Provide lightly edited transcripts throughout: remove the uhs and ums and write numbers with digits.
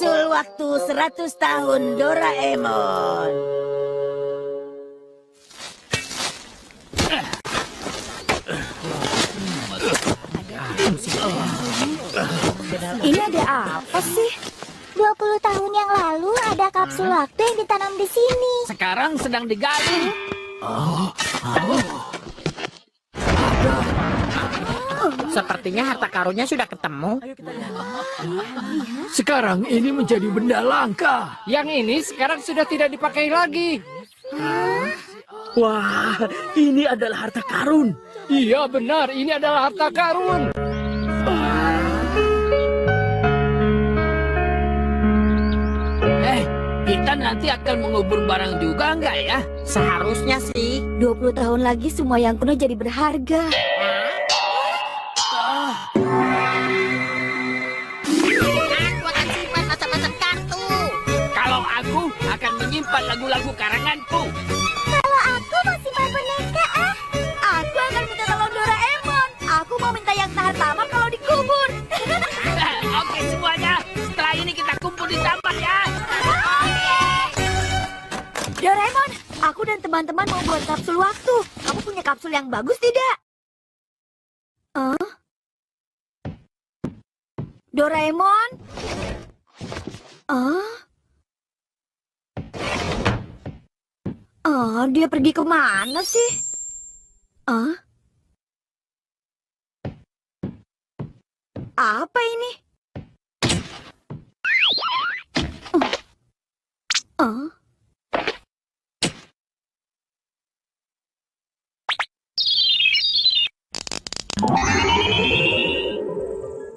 Kapsul waktu 100 tahun Doraemon. Ini ada apa sih? 20 tahun yang lalu ada kapsul waktu yang ditanam di sini. Sekarang sedang digali. Sepertinya harta karunnya sudah ketemu. Sekarang ini menjadi benda langka. Yang ini sekarang sudah tidak dipakai lagi. Wah, ini adalah harta karun. Iya benar, ini adalah harta karun. Kita nanti akan mengubur barang juga enggak ya? Seharusnya sih. 20 tahun lagi semua yang kuno jadi berharga. Aku akan simpan macam-macam kartu. Kalau aku akan menyimpan lagu-lagu karanganku. Kalau aku mau simpan boneka, Aku akan minta tolong Doraemon. Aku mau minta yang tahan lama kalau dikubur. Oke semuanya, setelah ini kita kumpul di taman ya. Doraemon, aku dan teman-teman mau buat kapsul waktu. Kamu punya kapsul yang bagus tidak? Doraemon? Dia pergi kemana sih? Apa ini?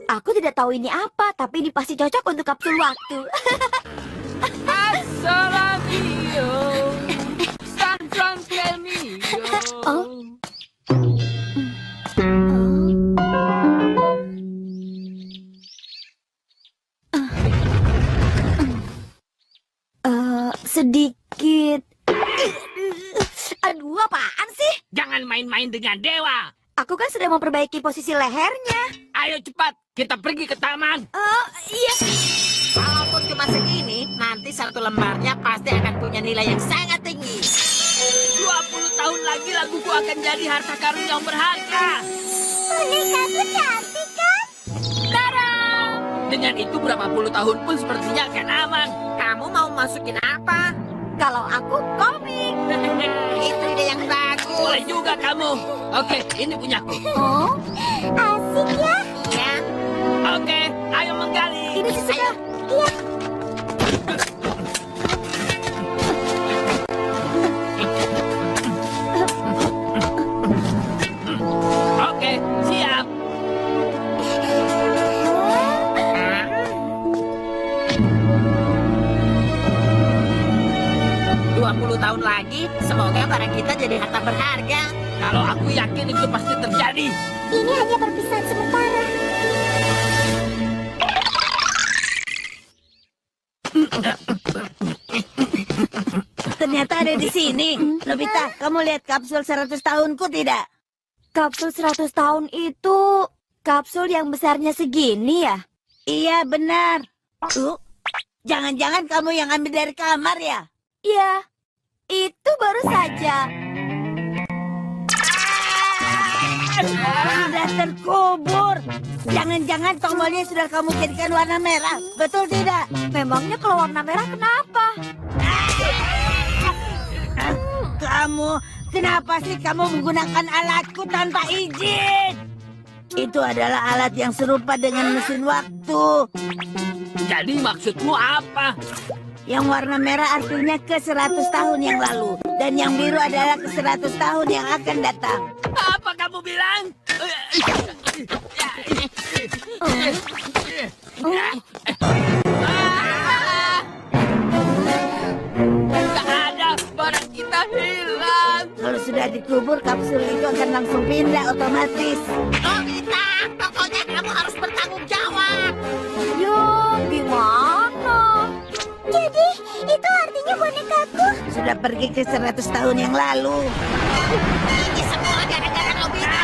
Aku tidak tahu ini apa, tapi ini pasti cocok untuk kapsul waktu. Assalamio, San Francisco. Sedikit. Aduh, apaan sih? Jangan main-main dengan dewa. Aku kan sedang memperbaiki posisi lehernya. Ayo cepat, kita pergi ke taman. Iya. Walaupun cuma segini, nanti satu lembarnya pasti akan punya nilai yang sangat tinggi. 20 tahun lagi laguku akan jadi harta karun yang berharga. bonekaku cantik kan? Dengan itu berapa puluh tahun pun sepertinya akan aman. Kamu mau masukin apa? Kalau aku komik. Itu ide yang bagus. Boleh juga kamu. Oke, ini punyaku. Oh, Asik ya? Ya, Oke, ayo menggali. ini sih sudah. Iya. Oke, siap. Tahun lagi, semoga barang kita jadi harta berharga. Kalau aku yakin itu pasti terjadi. Ini hanya perpisahan sementara. Ternyata ada di sini. Nobita, kamu lihat kapsul 100 tahunku tidak? Kapsul 100 tahun itu kapsul yang besarnya segini ya? Iya, benar. Jangan-jangan kamu yang ambil dari kamar ya? Iya, itu baru saja. Sudah terkubur. Jangan-jangan tombolnya sudah kamu jadikan warna merah. Betul tidak? Memangnya kalau warna merah kenapa? Kenapa sih kamu menggunakan alatku tanpa izin? Itu adalah alat yang serupa dengan mesin waktu. Jadi maksudmu apa? Yang warna merah artinya ke 100 tahun yang lalu. Dan yang biru adalah ke 100 tahun yang akan datang. Apa kamu bilang? Tak ada, barang kita hilang. Kalau sudah dikubur, kapsul itu akan langsung pindah otomatis. Nobita, pokoknya kamu harus bertanggung jawab. Ya, gimana? Jadi, itu artinya bonekaku? Sudah pergi ke 100 tahun yang lalu. Ini semua gara-gara Nobita.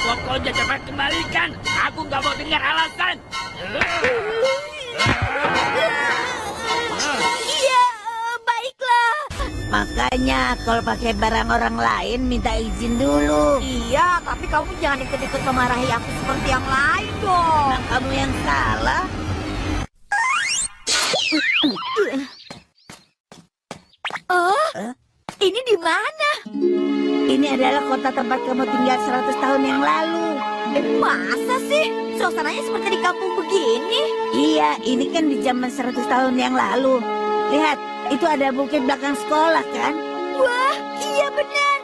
Pokoknya cepat kembalikan. Aku nggak mau dengar alasan. Makanya kalau pakai barang orang lain minta izin dulu. Iya, tapi kamu jangan ikut-ikut memarahi aku seperti yang lain dong. Nah, kamu yang salah. Ini di mana? Ini adalah kota tempat kamu tinggal 100 tahun yang lalu. Masa sih? Suasananya seperti di kampung begini. Iya, ini kan di zaman 100 tahun yang lalu. Lihat, itu ada bukit belakang sekolah kan? Wah, iya benar.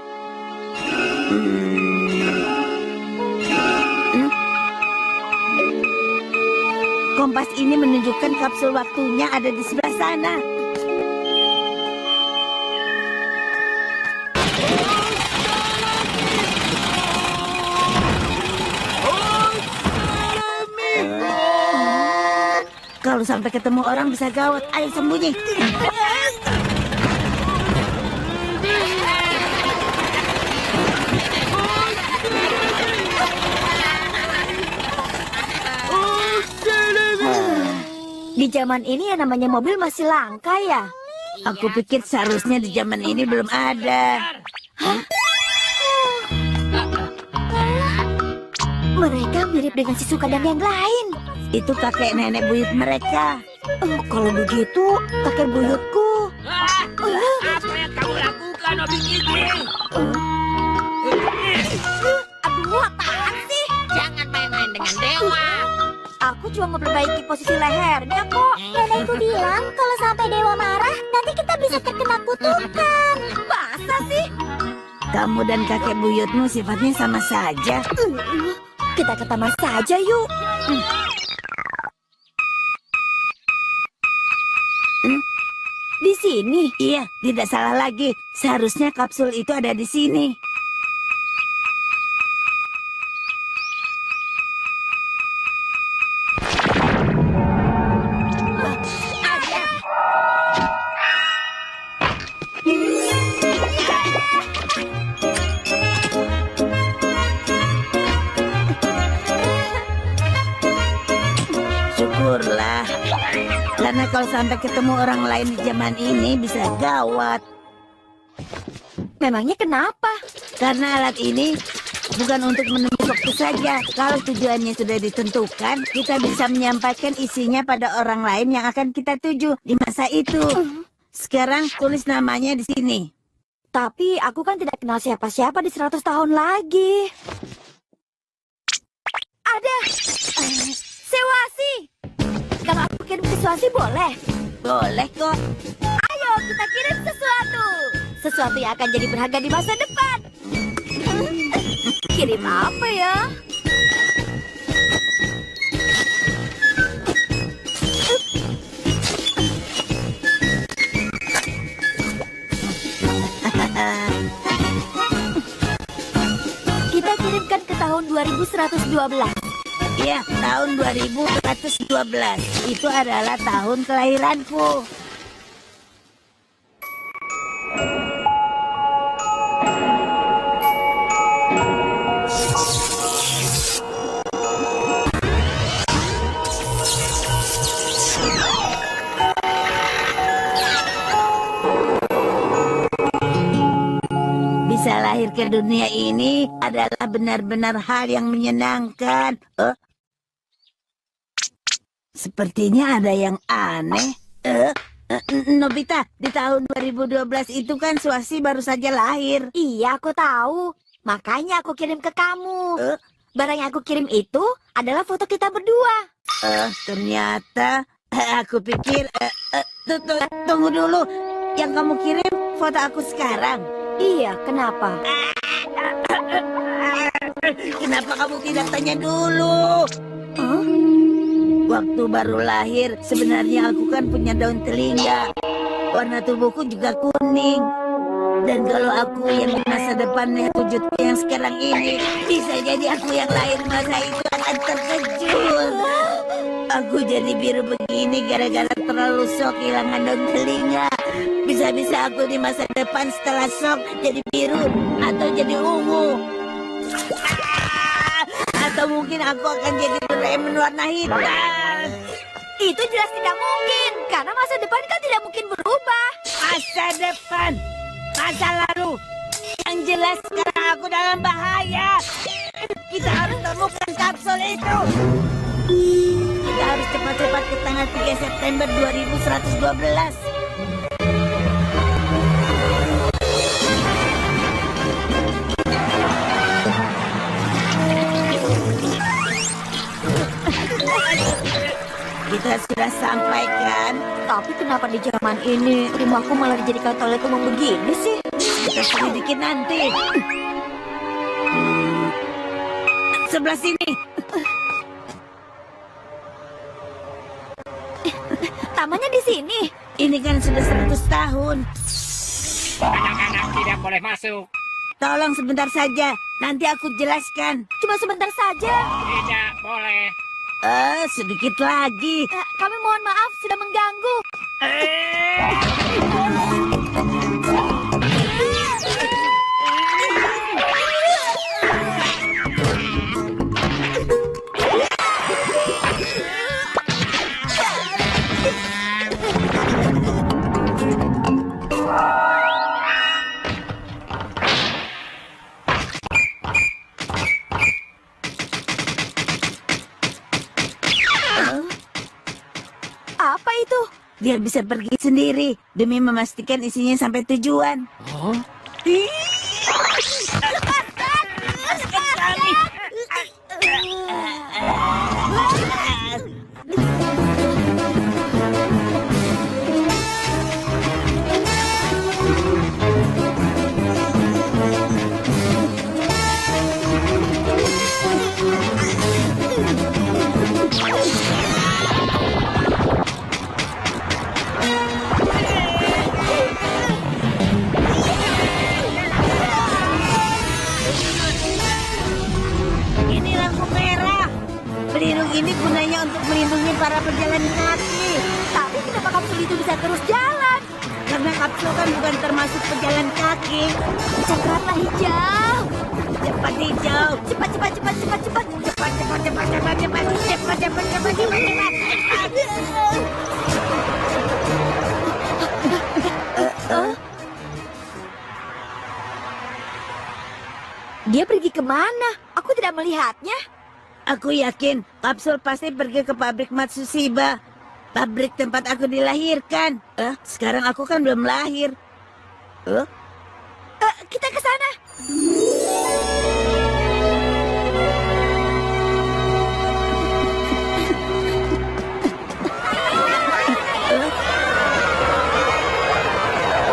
Kompas ini menunjukkan kapsul waktunya ada di sebelah sana. Kalau sampai ketemu orang bisa gawat. Ayo sembunyi. Di zaman ini yang namanya mobil masih langka ya? Aku pikir seharusnya di zaman ini belum ada. Mereka mirip dengan si Suka dan yang lain. Itu kakek nenek buyut mereka. Kalau begitu, kakek buyutku. Apa yang kamu lakukan, Obi Gigi? Aduh, apaan sih? Jangan main-main dengan dewa. Aku cuma memperbaiki posisi lehernya kok. Nenekku bilang kalau sampai dewa marah, nanti kita bisa terkena kutukan. Masa sih? Kamu dan kakek buyutmu sifatnya sama saja. Kita ke taman saja yuk. Di sini? Iya, tidak salah lagi. Seharusnya kapsul itu ada di sini. Syukurlah. Karena kalau sampai ketemu orang lain di zaman ini bisa gawat. Memangnya kenapa? Karena alat ini bukan untuk menembus waktu saja. Kalau tujuannya sudah ditentukan, kita bisa menyampaikan isinya pada orang lain yang akan kita tuju di masa itu. Sekarang tulis namanya di sini. Tapi aku kan tidak kenal siapa-siapa di 100 tahun lagi. Ada! Sewasi! Kalau aku kirim ke Sewasi boleh? Boleh kok. Ayo kita kirim sesuatu. Sesuatu yang akan jadi berharga di masa depan. Kirim apa ya? Kita kirimkan ke tahun 2112. Ya, tahun 2112. Itu adalah tahun kelahiranku. Bisa lahir ke dunia ini adalah benar-benar hal yang menyenangkan. Sepertinya ada yang aneh. Nobita, di tahun 2012 itu kan Sewasi baru saja lahir. Iya, aku tahu. Makanya aku kirim ke kamu. Barang yang aku kirim itu adalah foto kita berdua. Ternyata aku pikir... Tunggu dulu. Yang kamu kirim foto aku sekarang. Iya, kenapa? Kenapa kamu tidak tanya dulu? Waktu baru lahir, sebenarnya aku kan punya daun telinga. Warna tubuhku juga kuning. Dan kalau aku yang di masa depannya wujudku yang sekarang ini, bisa jadi aku yang lahir masa itu akan terkejut. Aku jadi biru begini gara-gara terlalu shock kehilangan daun telinga. Bisa-bisa aku di masa depan setelah shock jadi biru atau jadi ungu. Atau mungkin aku akan jadi Doraemon warna hitam. Itu jelas tidak mungkin, karena masa depan kan tidak mungkin berubah. Masa depan? masa lalu. Yang jelas sekarang aku dalam bahaya. Kita harus temukan kapsul itu. Kita harus cepat-cepat ke tanggal 3 September 2112. Kita sudah sampai kan? Tapi kenapa di zaman ini rumahku malah dijadikan toilet umum begini sih? Kita selidiki nanti. Sebelah sini. Tamannya di sini. Ini kan sudah 100 tahun. Anak-anak tidak boleh masuk. Tolong sebentar saja. Nanti aku jelaskan. Cuma sebentar saja. Tidak boleh. Sedikit lagi. Kami mohon maaf sudah mengganggu. Apa itu? Dia bisa pergi sendiri demi memastikan isinya sampai tujuan. Oh, Ini lampu merah. Pelindung ini gunanya untuk melindungi para pejalan kaki. Tapi kenapa kapsul itu bisa terus jalan? Karena kapsul kan bukan termasuk pejalan kaki. Cakratlah hijau. Cepat hijau. Cepat, cepat, cepat, cepat, cepat. Cepat, cepat, cepat, cepat, cepat, cepat, cepat, cepat, cepat, Dia pergi kemana? Aku tidak melihatnya. Aku yakin kapsul pasti pergi ke pabrik Matsushiba. Pabrik tempat aku dilahirkan. Sekarang aku kan belum lahir. Kita ke sana.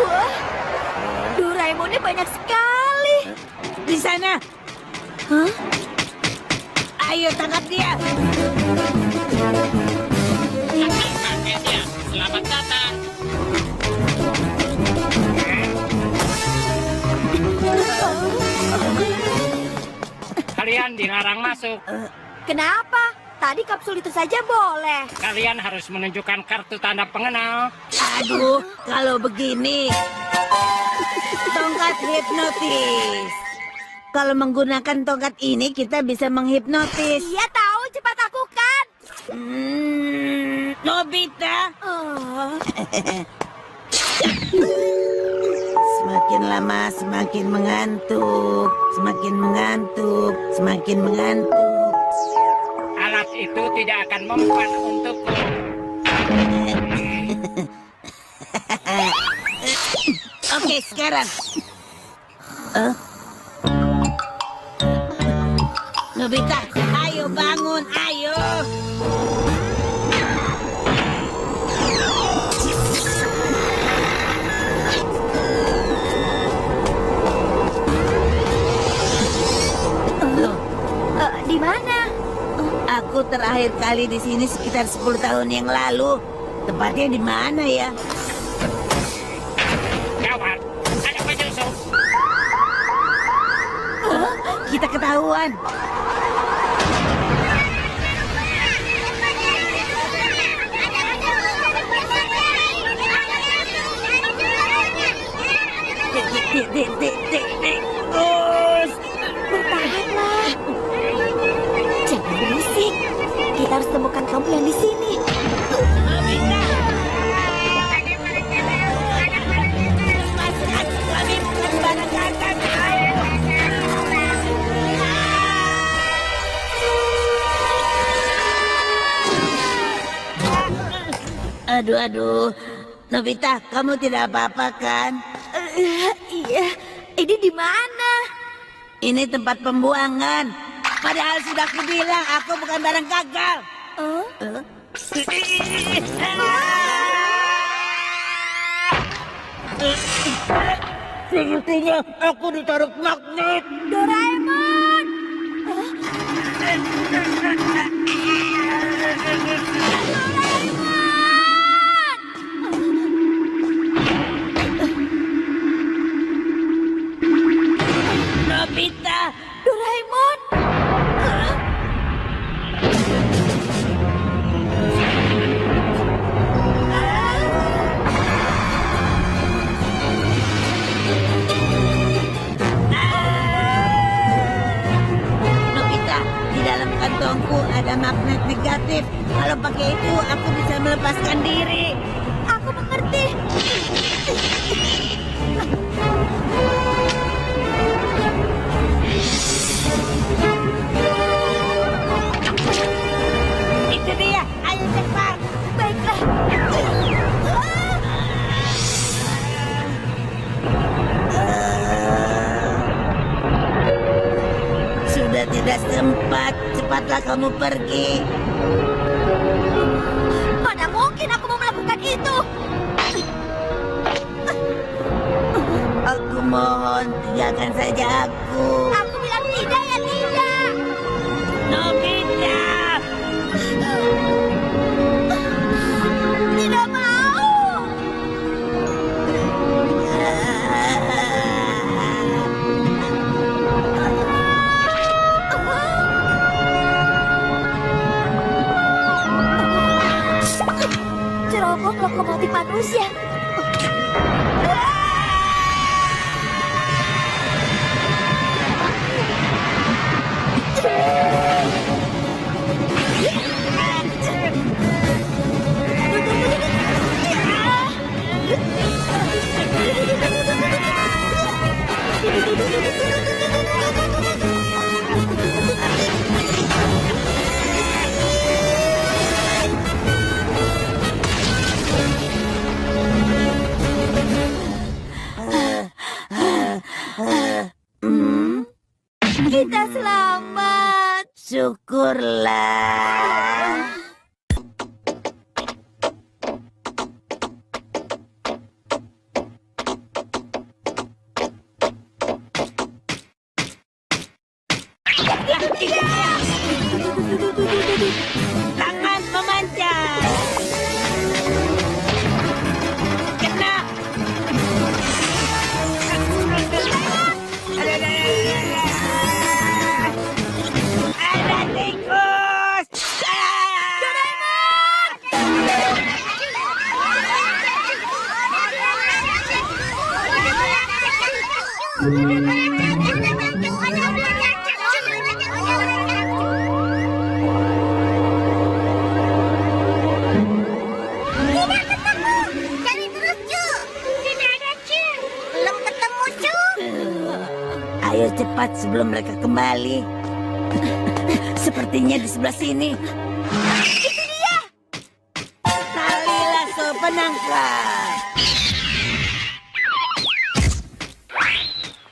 Wah, Doraemonnya banyak sekali. Di sana. Ayo tangkap dia. Pakai dia. Selamat datang. Kalian dilarang masuk. Kenapa? Tadi kapsul itu saja boleh. Kalian harus menunjukkan kartu tanda pengenal. Aduh, kalau begini. Tongkat hipnotis. Kalau menggunakan tongkat ini kita bisa menghipnotis. Iya tahu, cepat lakukan. Nobita. Oh. Semakin lama semakin mengantuk. Semakin mengantuk. Semakin mengantuk. Alat itu tidak akan mempan untukku. Oke, sekarang. Nobita, ayo bangun, ayo. Di mana? Aku terakhir kali di sini sekitar 10 tahun yang lalu. Tepatnya di mana ya? Gawat, ada penyusup. Kita ketahuan. Terus. Bertahanlah. Jangan berisik. Kita harus temukan kamu yang di sini. Lepaskan suamimu. Aduh. Nobita, kamu tidak apa-apa kan? Iya, ini di mana? Ini tempat pembuangan. Padahal sudah aku bilang aku bukan barang gagal. Sepertinya aku ditaruh magnet. Doraemon! Nobita. Doraemon! Nobita, di dalam kantongku ada magnet negatif. Kalau pakai itu, aku bisa melepaskan diri. Aku mengerti. Itu dia, ayo cepat. Baiklah. Sudah tidak sempat, cepatlah kamu pergi. Mana mungkin aku mau melakukan itu? Aku mohon, tinggalkan saja aku. Aku bilang tidak ya tidak. Nobita. Tidak mau. Cerobong lokomotif manusia. Kita selamat. Syukurlah. Tangan memanjang. Kena. Ada tikus. Tidak ketemu. Cari terus, Cu. Tidak ada, Cu. Belum ketemu, Cu. Ayo cepat sebelum mereka kembali. Sepertinya di sebelah sini. Itu dia. Tali lasso penangkap.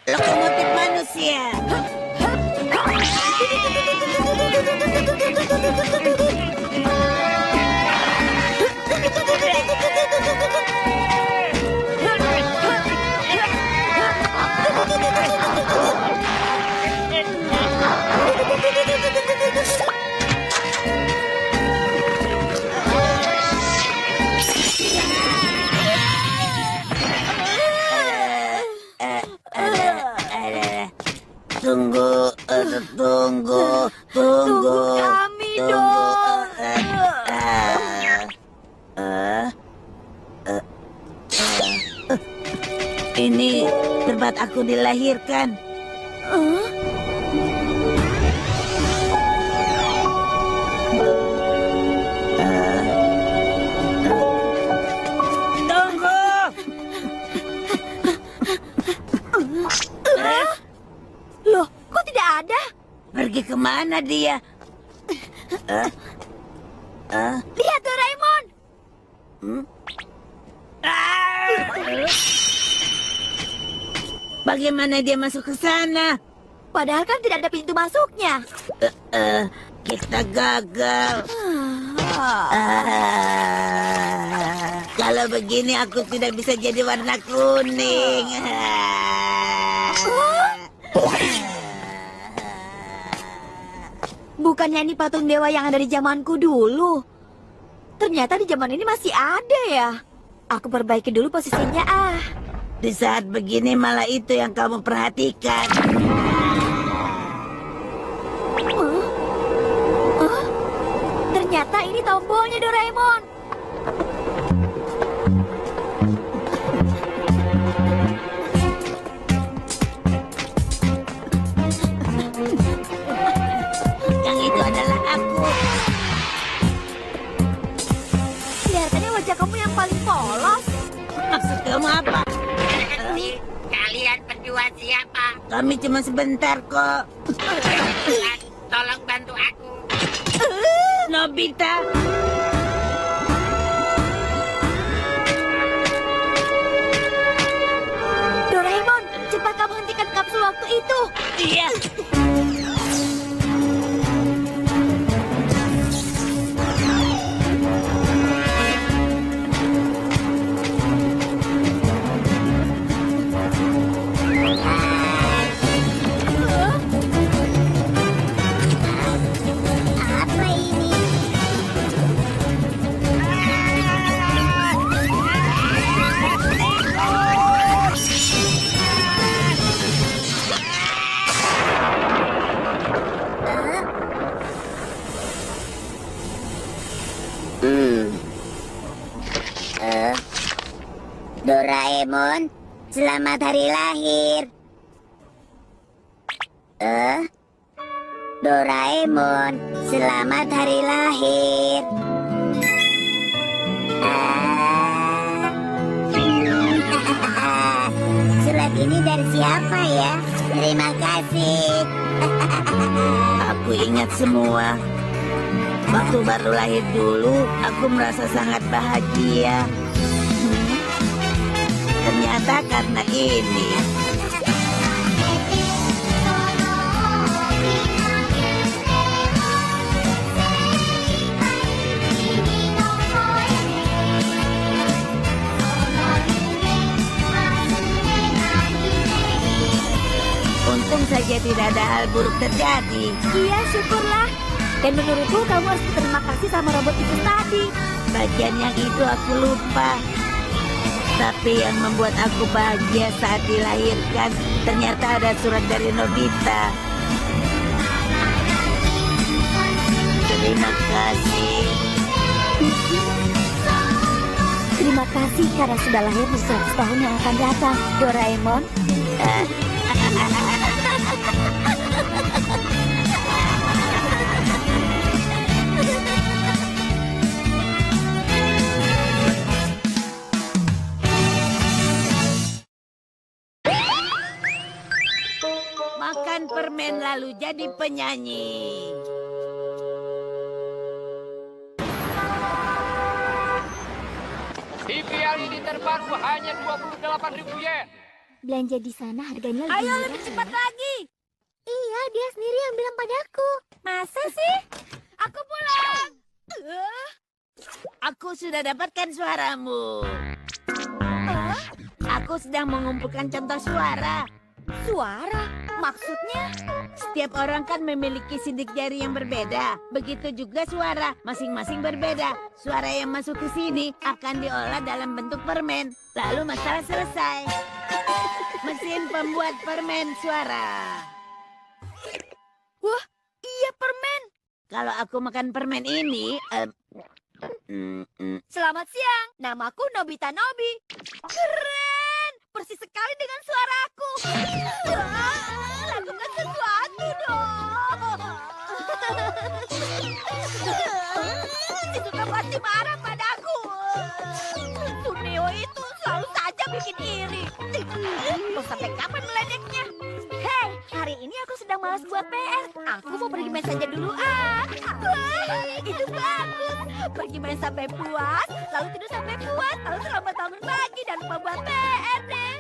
Lokomotif manusia. Tunggu, tunggu. Tunggu kami dong. Ini tempat aku dilahirkan. Tunggu. Loh, kok tidak ada? Pergi kemana dia? Lihat Doraemon. Hmm? Bagaimana dia masuk ke sana? Padahal kan tidak ada pintu masuknya. Kita gagal. Kalau begini aku tidak bisa jadi warna kuning. Bukannya ini patung dewa yang ada di zamanku dulu. Ternyata di zaman ini masih ada ya. Aku perbaiki dulu posisinya Di saat begini malah itu yang kamu perhatikan. Ternyata ini tombolnya Doraemon. Yang itu adalah aku. Kelihatannya wajah kamu yang paling polos. Maksud kamu apa? Kalian berdua siapa? Kami cuma sebentar kok. Tolong bantu aku. Nobita. Doraemon, cepat kamu hentikan kapsul waktu itu. Iya. Apa ini? Doraemon, selamat hari lahir. Doraemon, selamat hari lahir. Surat ini dari siapa ya? Terima kasih. Aku ingat semua. Waktu baru lahir dulu, aku merasa sangat bahagia. Ternyata karena ini. Untung saja tidak ada hal buruk terjadi. Iya, syukurlah. Dan menurutku kamu harus berterima kasih sama robot itu tadi. Bagian yang itu aku lupa. Tapi yang membuat aku bahagia saat dilahirkan, ternyata ada surat dari Nobita. Terima kasih. Terima kasih karena sudah lahir di 100 tahun yang akan datang, Doraemon. Makan permen lalu jadi penyanyi. TV LED terbaru hanya 28.000 yen. Belanja di sana harganya lebih murah. Lebih cepat lagi. Iya, dia sendiri yang bilang padaku. Masa sih? Aku pulang. Aku sudah dapatkan suaramu. Aku sedang mengumpulkan contoh suara. Suara? Maksudnya? Setiap orang kan memiliki sidik jari yang berbeda. Begitu juga suara, masing-masing berbeda. Suara yang masuk ke sini akan diolah dalam bentuk permen. Lalu masalah selesai. Mesin pembuat permen suara. Wah, iya permen. Kalau aku makan permen ini, Selamat siang, namaku Nobita Nobi. Keren, persis sekali dengan suaraku. Lakukan sesuatu dong. Shizuka pasti marah padaku. Suneo itu selalu saja bikin iri. Mau sampai kapan meledeknya? Hei, hari ini aku sedang malas buat PR. Aku mau pergi main saja dulu. Wah, itu bagus. Pergi main sampai puas, lalu tidur sampai puas, lalu selamat bangun pagi jangan lupa buat PR deh.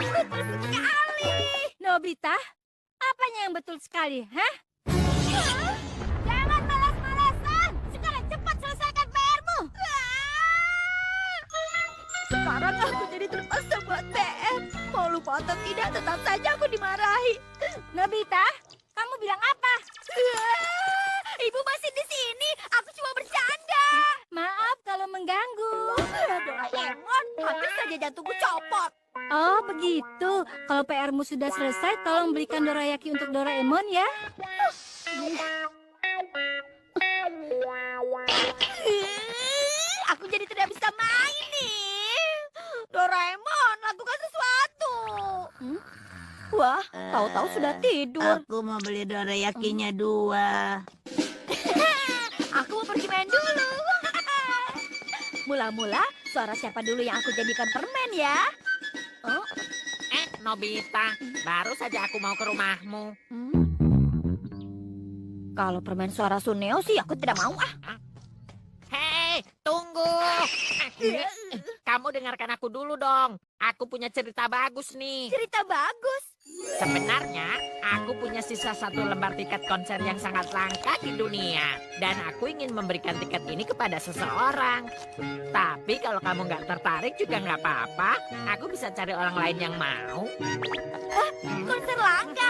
Betul sekali. Nobita, apanya yang betul sekali, hah? Jangan malas-malasan. Sekarang cepat selesaikan PR-mu. Sekarang aku jadi terpaksa buat PR. Mau lupa atau tidak, tetap saja aku dimarahi. Nobita, kamu bilang apa? Ibu masih di sini. Aku cuma bercanda. Maaf kalau mengganggu. Doraemon, hampir saja jantungku copot. Oh, begitu. Kalau PR-mu sudah selesai, tolong belikan dorayaki untuk Doraemon ya. Aku jadi tidak bisa main nih. Doraemon, lakukan sesuatu. Wah, tahu-tahu sudah tidur. Aku mau beli dorayakinya 2. Aku mau pergi main dulu. Mula-mula, suara siapa dulu yang aku jadikan permen ya? Oh, Nobita, baru saja aku mau ke rumahmu. Kalau permen suara Suneo sih aku tidak mau ah. Hei, tunggu. Kamu dengarkan aku dulu dong. Aku punya cerita bagus nih. Cerita bagus. Sebenarnya, aku punya sisa 1 lembar tiket konser yang sangat langka di dunia. Dan aku ingin memberikan tiket ini kepada seseorang. Tapi kalau kamu nggak tertarik juga nggak apa-apa. Aku bisa cari orang lain yang mau. Konser langka.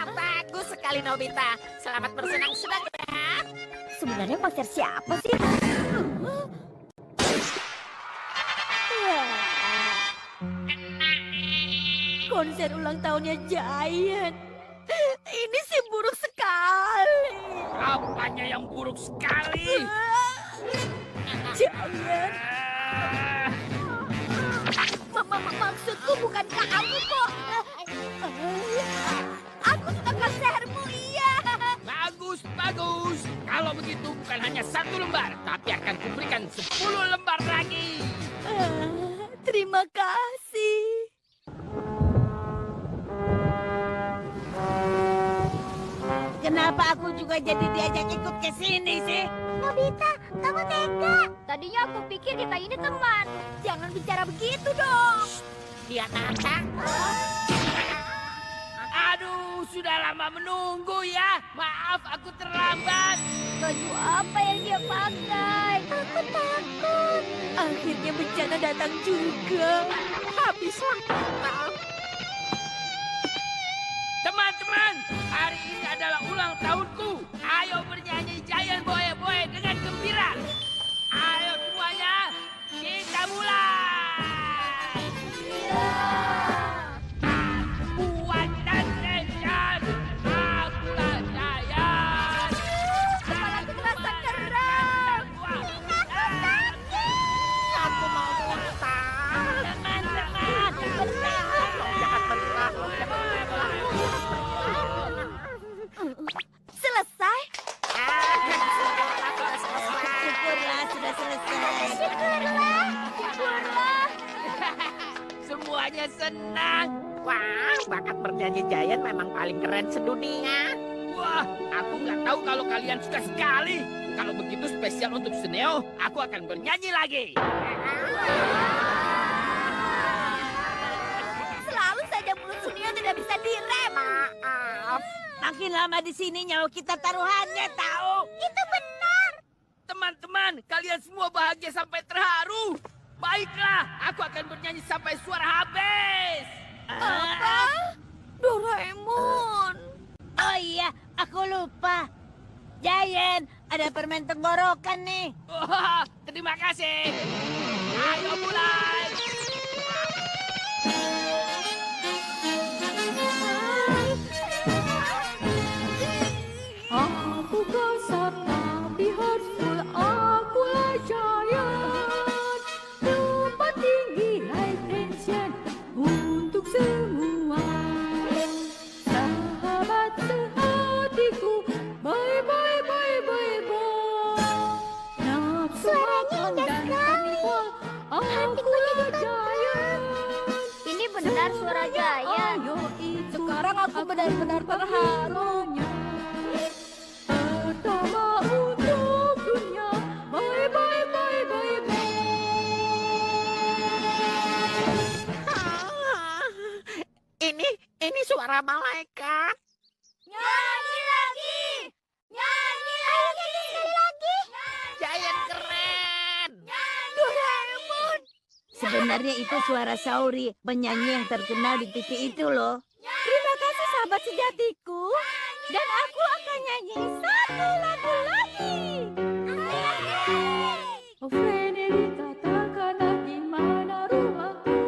Bagus sekali Nobita. Selamat bersenang-senang ya. Sebenarnya konser siapa sih? Konser ulang tahunnya Giant. Ini sih buruk sekali. Apanya yang buruk sekali? Giant. Maksudku bukan kamu kok. Aku suka konsermu, iya. Bagus, bagus. Kalau begitu bukan hanya 1 lembar, tapi akan kuberikan 10 lembar lagi. Terima kasih. Kenapa aku juga jadi diajak ikut ke sini sih? Nobita, kamu tega. Tadinya aku pikir kita ini teman. Jangan bicara begitu dong. Dia datang. Aduh, sudah lama menunggu ya. Maaf, aku terlambat. Baju apa yang dia pakai? Aku takut. Akhirnya bencana datang juga. Habis Teman-teman, hari ini adalah ulang tahunku. Ayo bernyanyi Giant Boy Boy dengan gembira. Ayo semuanya, kita mulai. Buat dan Giant, akulah Giant. aku terasa keren. Aku mau muntah. Teman-teman, Jangan bergerak. selesai. Syukurlah sudah selesai. Semuanya senang. Wah, bakat bernyanyi Giant memang paling keren sedunia. Wah, aku nggak tahu kalau kalian suka sekali. Kalau begitu spesial untuk Suneo, aku akan bernyanyi lagi. Selalu saja mulut Sunio tidak bisa direm. Maaf. Makin lama di sini nyawa kita taruhannya tahu. Itu benar. Teman-teman, kalian semua bahagia sampai terharu. Baiklah, aku akan bernyanyi sampai suara habis. Apa? Doraemon. Oh iya, aku lupa. Giant, ada permen tenggorokan nih. Wah, terima kasih. Ayo mulai. Aku kasar tapi hurtful, akulah Giant. Tempat tinggi high tension untuk semua. Sahabat sehatiku, bye bye bye bye bye. Nafsu makan dan karnival, akulah Giant. Ini benar suara Giant. Sekarang aku benar-benar terharu. Pertama untuk dunia, bye bye bye bye bye. para malaikat. Nyanyi lagi. Nyanyi lagi. Sekali lagi. Giant keren. Doraemon. Sebenarnya itu suara Sauri, penyanyi yang terkenal di TV itu loh. Terima kasih sahabat sejatiku. Dan aku akan nyanyi satu lagu lagi. Oh Freddy, katakanlah di mana rumahku.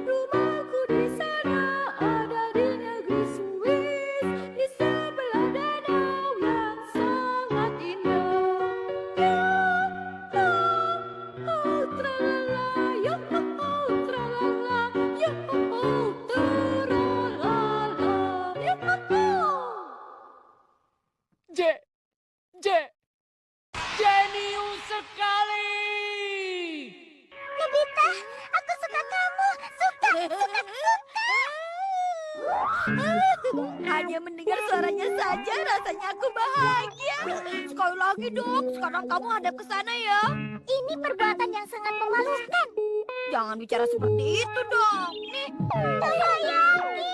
Rumahku di sana ada di negeri Swiss, di sebelah danau yang sangat indah. Oh tralala, yo oh tralala, yo oh tralala, yo oh. Jenius sekali. Nobita, aku suka kamu. Suka. Hanya mendengar suaranya saja rasanya aku bahagia. Sekali lagi dong, sekarang kamu hadap ke sana ya. Ini perbuatan yang sangat memalukan. Jangan bicara seperti itu dong. Nih, Tomoyami.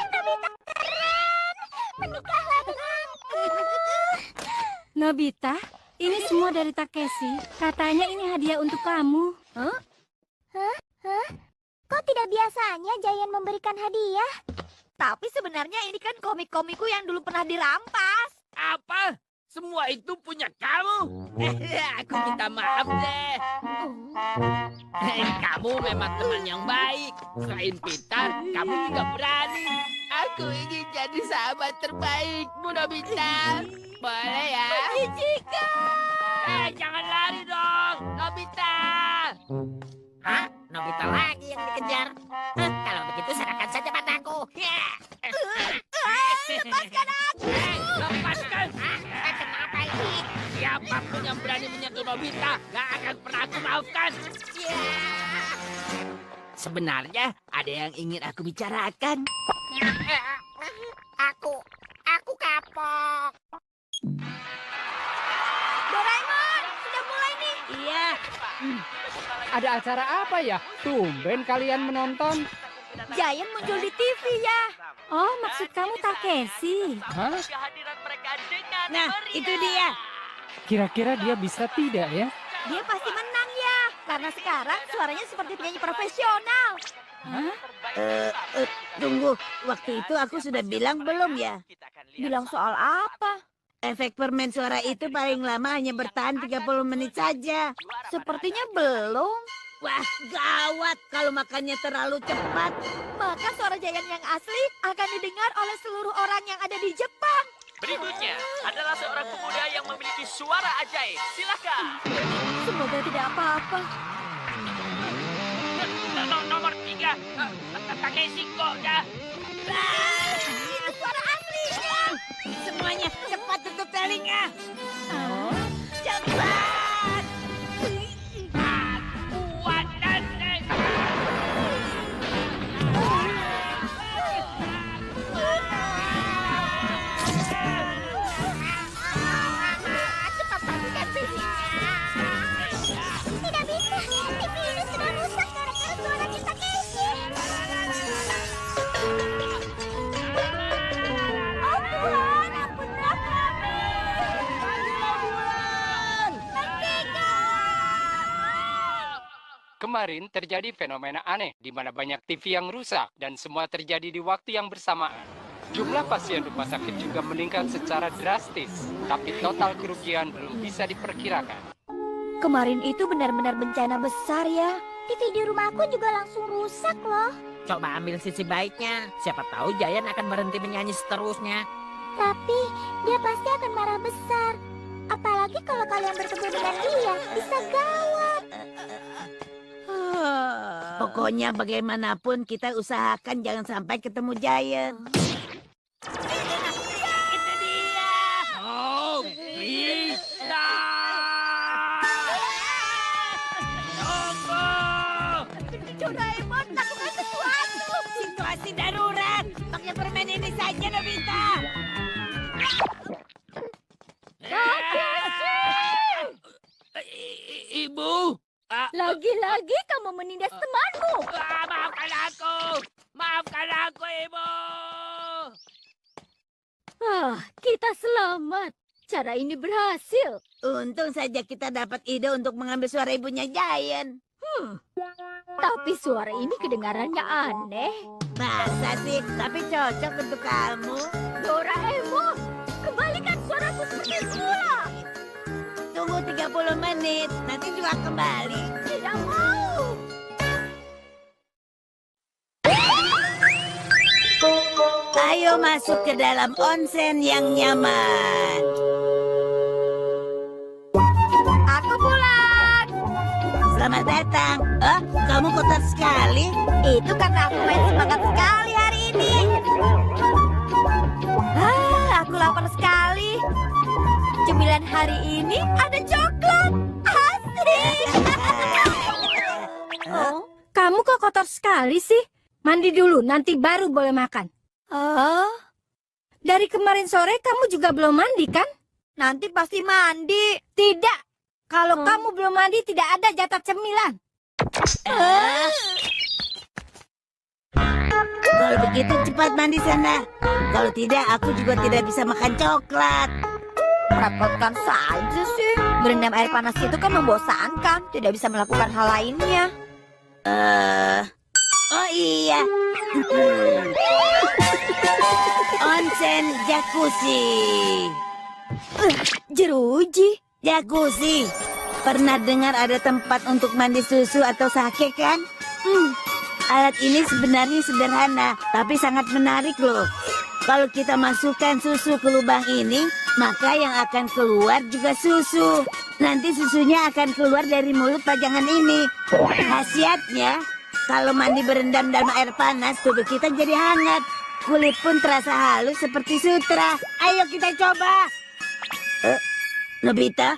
Nobita keren. Menikahlah denganku. Nobita, ini semua dari Takeshi. Katanya ini hadiah untuk kamu. Hah? Kok tidak biasanya Giant memberikan hadiah? tapi sebenarnya ini kan komik-komikku yang dulu pernah dirampas. Apa? Semua itu punya kamu? Aku minta maaf deh. Kamu memang teman yang baik. Selain pintar, kamu juga berani. Aku ingin jadi sahabat terbaikmu, Nobita. Boleh ya? Jangan lari dong, Nobita. Hah? Nobita lagi yang dikejar. Kalau begitu serahkan saja padaku. Lepaskan aku! Lepaskan! Kenapa ini? Siapapun yang berani menyentuh Nobita, gak akan pernah aku maafkan. Sebenarnya ada yang ingin aku bicarakan. Aku kapok. Doraemon, sudah mulai nih. Iya, Ada acara apa ya? Tumben kalian menonton. Giant muncul di TV ya. Oh, maksud kamu Takeshi? Hah? nah itu dia. Kira-kira dia bisa tidak ya? Dia pasti menang ya. Karena sekarang suaranya seperti penyanyi profesional. Tunggu, waktu itu aku sudah bilang belum ya? Bilang soal apa? Efek permen suara itu paling lama hanya bertahan 30 menit saja. Sepertinya belum. Wah, gawat kalau makannya terlalu cepat. Maka suara Giant yang asli akan didengar oleh seluruh orang yang ada di Jepang. Berikutnya adalah seorang pemuda yang memiliki suara ajaib. Silakan. Semoga tidak apa-apa. Nomor 3. Takeshi kok dah. Itu suara aslinya. Semuanya cepat tutup telinga. Cepat. Kuat dan Cepat matikan TV-nya. Tidak bisa. TV ini sudah rusak gara-gara suara kita Casey. Oh Tuhan, ampunilah kami. Panggillah bulan. Merdeka. Kemarin terjadi fenomena aneh di mana banyak TV yang rusak dan semua terjadi di waktu yang bersamaan. Jumlah pasien rumah sakit juga meningkat secara drastis, tapi total kerugian belum bisa diperkirakan. Kemarin itu benar-benar bencana besar ya. TV di rumahku juga langsung rusak loh. Coba ambil sisi baiknya. Siapa tahu Giant akan berhenti menyanyi seterusnya. Tapi dia pasti akan marah besar. Apalagi kalau kalian bertemu dengan dia, bisa gawat. Pokoknya bagaimanapun kita usahakan jangan sampai ketemu Giant. itu dia. Oh, bisa. Tunggu. Doraemon, lakukan sesuatu. Situasi darurat. Pakai permen ini saja, Nobita. Ibu. Lagi-lagi kamu menindas temanmu. Maafkan aku. Maafkan aku, Ibu. Kita selamat. Cara ini berhasil. Untung saja kita dapat ide untuk mengambil suara ibunya Giant. Tapi suara ini kedengarannya aneh. Masa sih? Tapi cocok untuk kamu. Doraemon, kembalikan suaraku seperti semula. Tunggu 30 menit, nanti juga kembali. Tidak mau. Ayo masuk ke dalam onsen yang nyaman. Aku pulang. Selamat datang. Oh, kamu kotor sekali. Itu karena aku main semangat sekali hari ini. Aku lapar sekali. Cemilan hari ini ada coklat. Asik. Kamu kok kotor sekali sih? Mandi dulu, nanti baru boleh makan. Dari kemarin sore kamu juga belum mandi kan? Nanti pasti mandi. Tidak. Kalau kamu belum mandi tidak ada jatah cemilan. Kalau begitu cepat mandi sana. Kalau tidak, aku juga tidak bisa makan coklat. Merepotkan saja sih. Berendam air panas itu kan membosankan. Tidak bisa melakukan hal lainnya. Oh iya. Onsen jacuzzi. Jeruji. Jacuzzi. Pernah dengar ada tempat untuk mandi susu atau sake kan? Alat ini sebenarnya sederhana, tapi sangat menarik loh. Kalau kita masukkan susu ke lubang ini, maka yang akan keluar juga susu. Nanti susunya akan keluar dari mulut pajangan ini. Khasiatnya, kalau mandi berendam dalam air panas, tubuh kita jadi hangat. Kulit pun terasa halus seperti sutra. Ayo kita coba. Nobita?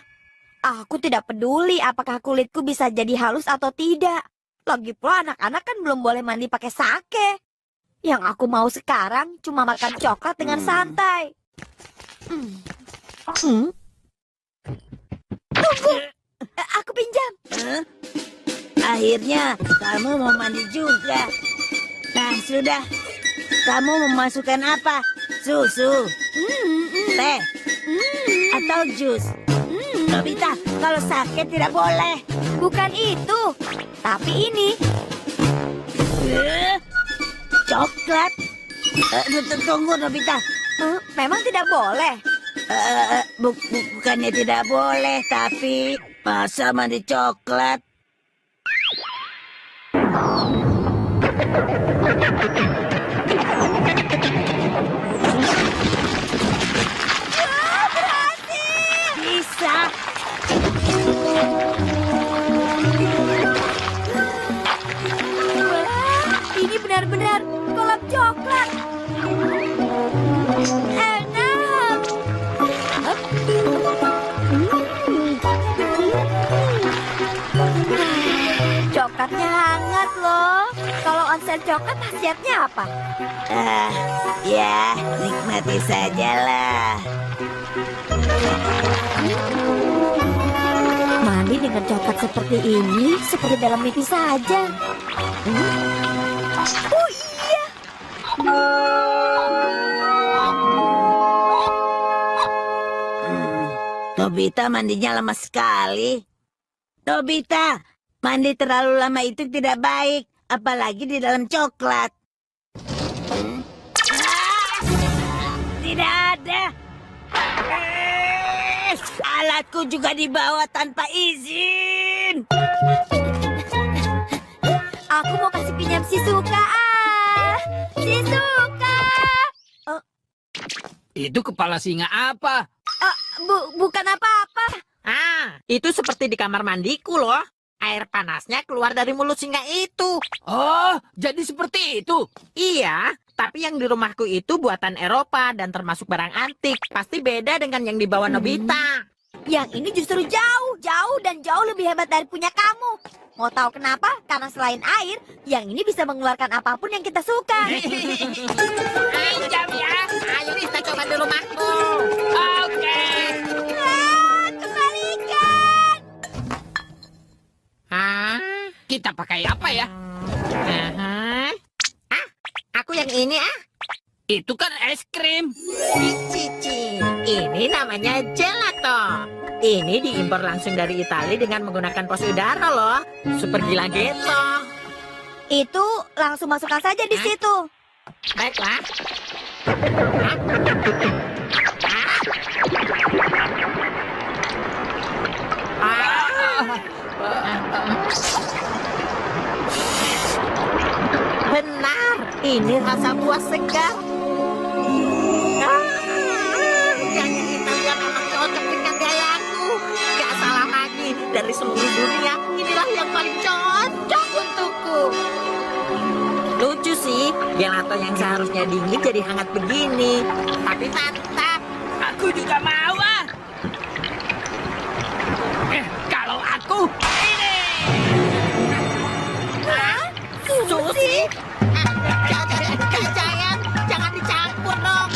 Aku tidak peduli apakah kulitku bisa jadi halus atau tidak. Lagi pula anak-anak kan belum boleh mandi pakai sake. Yang aku mau sekarang cuma makan coklat dengan santai. Tunggu, aku pinjam. Akhirnya kamu mau mandi juga. Nah sudah, kamu memasukkan apa? Susu, teh, atau jus? Nobita, kalau sakit tidak boleh. Bukan itu, tapi ini. Coklat? Tunggu Nobita. Memang tidak boleh. Bukannya tidak boleh, tapi masa mandi coklat? Bisa. Ini benar-benar kolam coklat. Enak. Coklatnya hangat loh. Kalau onsen coklat khasiatnya apa? Ya, nikmati sajalah. Mandi dengan coklat seperti ini, seperti dalam mimpi saja. Oh iya. Nobita mandinya lama sekali. Nobita, mandi terlalu lama itu tidak baik, apalagi di dalam coklat. Tidak ada. Alatku juga dibawa tanpa izin. Aku mau kasih pinjam Shizuka. Shizuka. Itu kepala singa apa? Bukan apa-apa. Itu seperti di kamar mandiku loh. Air panasnya keluar dari mulut singa itu. Oh, jadi seperti itu. Iya, tapi yang di rumahku itu buatan Eropa dan termasuk barang antik. Pasti beda dengan yang dibawa Nobita. Yang ini justru jauh dan jauh lebih hebat dari punya kamu. Mau tahu kenapa? Karena selain air, yang ini bisa mengeluarkan apapun yang kita suka. Pinjam ya. Ayo kita coba di rumahku. Oke. Kembalikan. Kita pakai apa ya? ini ah? Itu kan es krim. Cici, ini namanya gelato. Ini diimpor langsung dari Italia dengan menggunakan pos udara loh. Super gila gitu. Itu langsung masukkan saja di situ. Baiklah. Benar, ini rasa buah segar. Jangan Italia memang cocok dengan gayaku. Gak salah lagi, dari seluruh dunia, inilah yang paling cocok untukku. Lucu sih, gelato yang seharusnya dingin jadi hangat begini. Tapi mantap. Aku juga mau ah. Kalau aku ini. Susi? Jangan dicampur dong.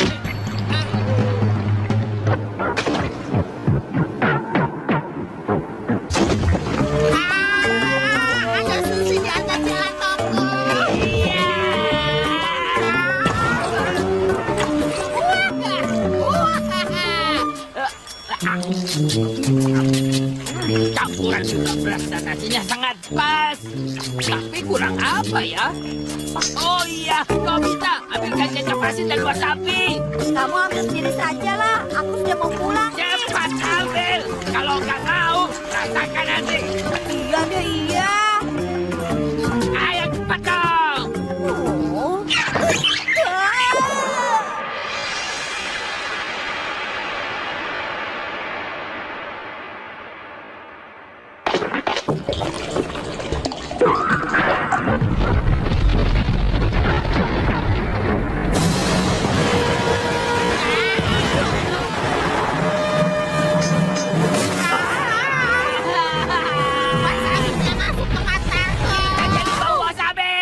Ada Susi di atas gelatoku. Campuran suka beras dan nasinya sangat pas. Tapi kurang apa ya? Oh iya, kau bisa ambilkan kecap asin dan wasabi. Kamu ambil sendiri saja lah. Aku sudah mau pulang. Cepat ambil. Kalau nggak mau, rasakan nanti. Iya deh, iya. Ayo cepat dong. Oh. Jadi bau wasabi.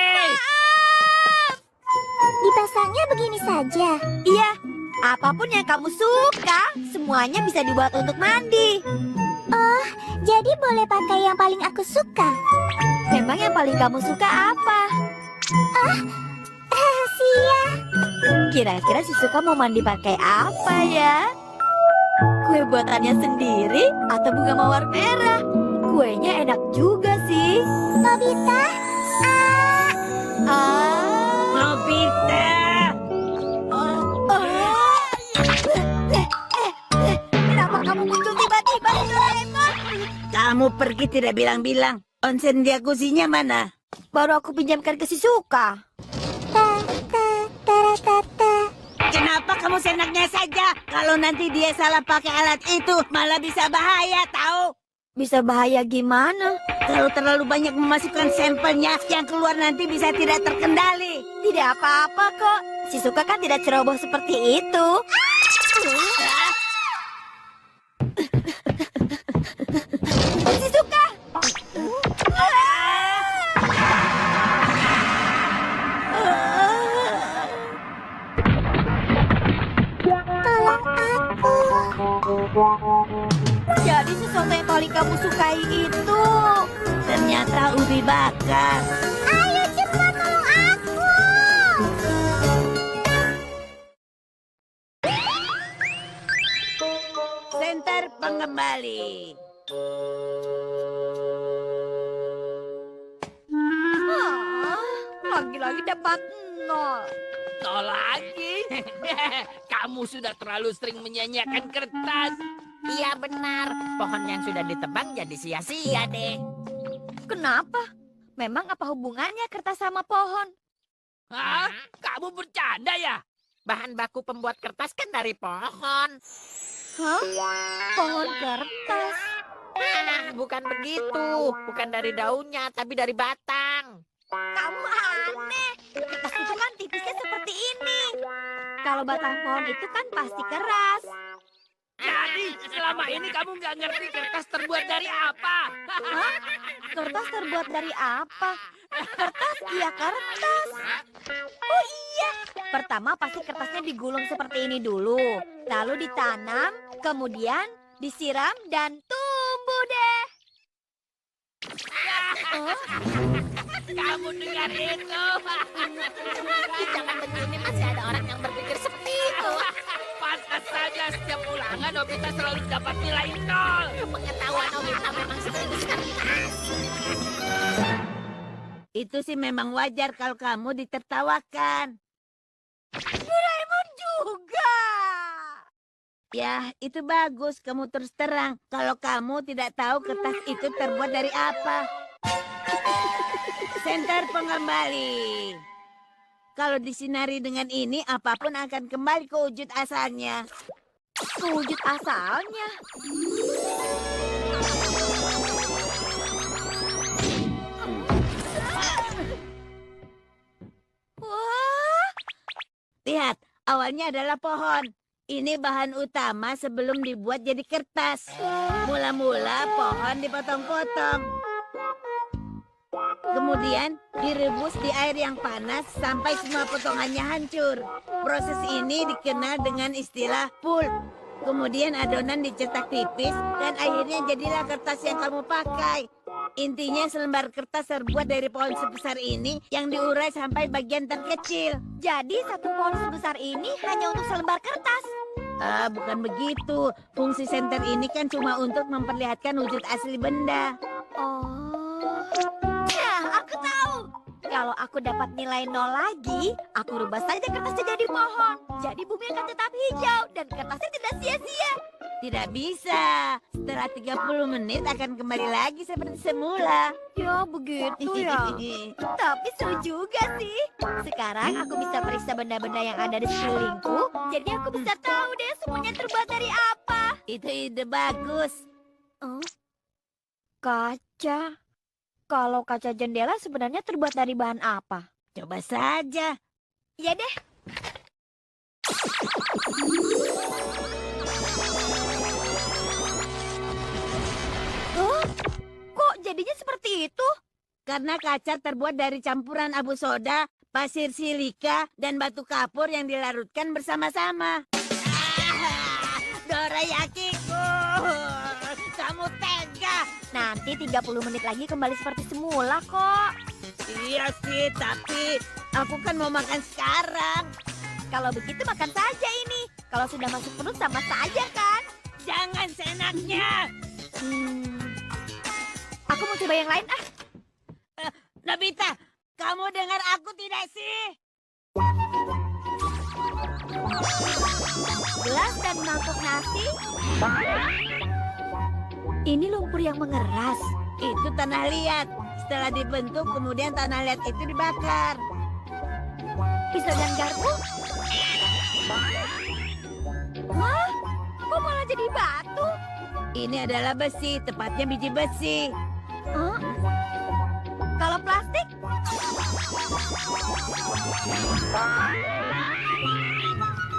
Dipasangnya begini saja. Iya, apapun yang kamu suka, semuanya bisa dibuat untuk mandi. Oh, jadi boleh pakai yang paling aku suka. Memang yang paling kamu suka apa? Rahasia. Kira-kira si Suka mau mandi pakai apa ya? Kue buatannya sendiri atau bunga mawar merah? Kuenya enak juga sih. Nobita. Nobita. Kenapa kamu muncul tiba-tiba, Doraemon? Kamu pergi tidak bilang-bilang. Onsen jacuzzinya mana? Baru aku pinjamkan ke si Suka. Kenapa kamu senaknya saja? Kalau nanti dia salah pakai alat itu, malah bisa bahaya, tahu? Bisa bahaya gimana? Kalau terlalu banyak memasukkan sampelnya, yang keluar nanti bisa tidak terkendali. Tidak apa-apa kok. Si Suka kan tidak ceroboh seperti itu. Si Suka! Jadi sesuatu yang paling kamu sukai itu Ternyata ubi bakar. Ayo cepat tolong aku. Senter pengembali. lagi-lagi dapat nol. Nol lagi? Kamu sudah terlalu sering menyanyiakan kertas. Iya benar, pohon yang sudah ditebang jadi sia-sia deh. Kenapa? Memang apa hubungannya kertas sama pohon? Hah? Kamu bercanda ya? Bahan baku pembuat kertas kan dari pohon. Hah? Pohon kertas? Bukan begitu, bukan dari daunnya, tapi dari batang. Kamu aneh. Kertas itu kan tipisnya seperti ini. Kalau batang pohon itu kan pasti keras. Jadi selama ini kamu nggak ngerti kertas terbuat dari apa? Hah? Kertas terbuat dari apa? Kertas, iya kertas. Oh iya, pertama pasti kertasnya digulung seperti ini dulu. Lalu ditanam, kemudian disiram dan tumbuh deh. Kamu dengar itu? Jangan begini, masih ada orang yang berpikir seperti itu. Pantas saja setiap ulangan Nobita selalu dapat nilai 0. Pengetahuan Nobita memang sekaligus cerdas. Itu sih memang wajar kalau kamu ditertawakan. Doraemon juga. Ya, itu bagus. Kamu terus terang. Kalau kamu tidak tahu kertas itu terbuat dari apa. Senter pengembali. Kalau disinari dengan ini, apapun akan kembali ke wujud asalnya. Ke wujud asalnya. Wah, Lihat, awalnya adalah pohon. Ini bahan utama sebelum dibuat jadi kertas. Mula-mula pohon dipotong-potong. Kemudian direbus di air yang panas sampai semua potongannya hancur. Proses ini dikenal dengan istilah pulp. Kemudian adonan dicetak tipis dan akhirnya jadilah kertas yang kamu pakai. Intinya selembar kertas terbuat dari pohon sebesar ini yang diurai sampai bagian terkecil. jadi satu pohon sebesar ini hanya untuk selembar kertas. Bukan begitu. Fungsi senter ini kan cuma untuk memperlihatkan wujud asli benda. Oh. Ya, aku tahu. Kalau aku dapat nilai 0 lagi, aku rubah saja kertasnya jadi pohon. Jadi bumi akan tetap hijau dan kertasnya tidak sia-sia. Tidak bisa. Setelah 30 menit akan kembali lagi seperti semula. Ya, begitu ya. Tapi seru juga sih. Sekarang aku bisa periksa benda-benda yang ada di sekelilingku. Jadi aku bisa tahu deh semuanya terbuat dari apa. Itu ide bagus. Kaca. Kalau kaca jendela sebenarnya terbuat dari bahan apa? Coba saja. Ya deh. Kok jadinya seperti itu? Karena kaca terbuat dari campuran abu soda, pasir silika, dan batu kapur yang dilarutkan bersama-sama. Dorayakiku, kamu tega. Nanti 30 menit lagi kembali seperti semula kok. Iya sih, tapi aku kan mau makan sekarang. Kalau begitu makan saja ini. Kalau sudah masuk perut sama saja kan? Jangan seenaknya. Aku mau coba yang lain ah. Nobita, kamu dengar aku tidak sih? Gelas dan mangkok nasi. Ini lumpur yang mengeras. Itu tanah liat. Setelah dibentuk, kemudian tanah liat itu dibakar. Pisau dan garpu. Wah, kok malah jadi batu? Ini adalah besi, tepatnya biji besi. Kalau plastik?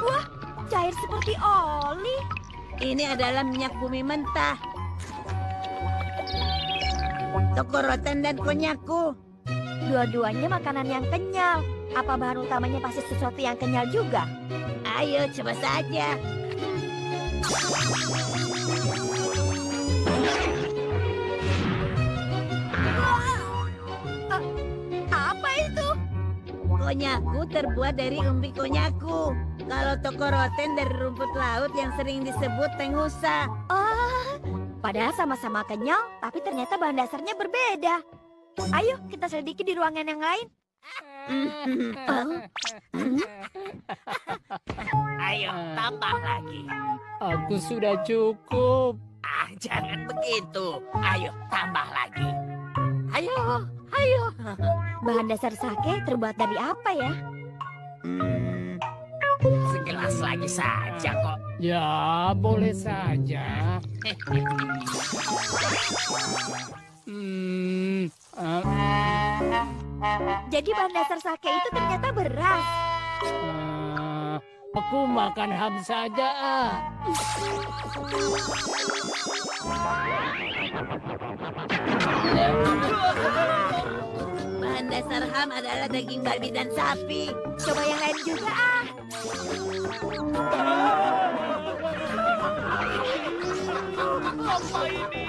Wah, cair seperti oli. Ini adalah minyak bumi mentah. Toko rotan dan konyakku. Dua-duanya makanan yang kenyal. Apa bahan utamanya pasti sesuatu yang kenyal juga? Ayo, coba saja. Apa itu? Konyakku terbuat dari umbi konyakku. Kalau toko roten dari rumput laut yang sering disebut tengusa. Padahal sama-sama kenyal, tapi ternyata bahan dasarnya berbeda. Ayo, kita selidiki di ruangan yang lain. Ayo, tambah lagi. Aku sudah cukup. Jangan begitu. Ayo, tambah lagi. Ayo. Bahan dasar sake terbuat dari apa ya? Segelas lagi saja kok. Ya, boleh saja. Jadi bahan dasar sake itu ternyata beras. Aku makan ham saja. Bahan dasar ham adalah daging babi dan sapi. Coba yang lain juga ah. Apa ini?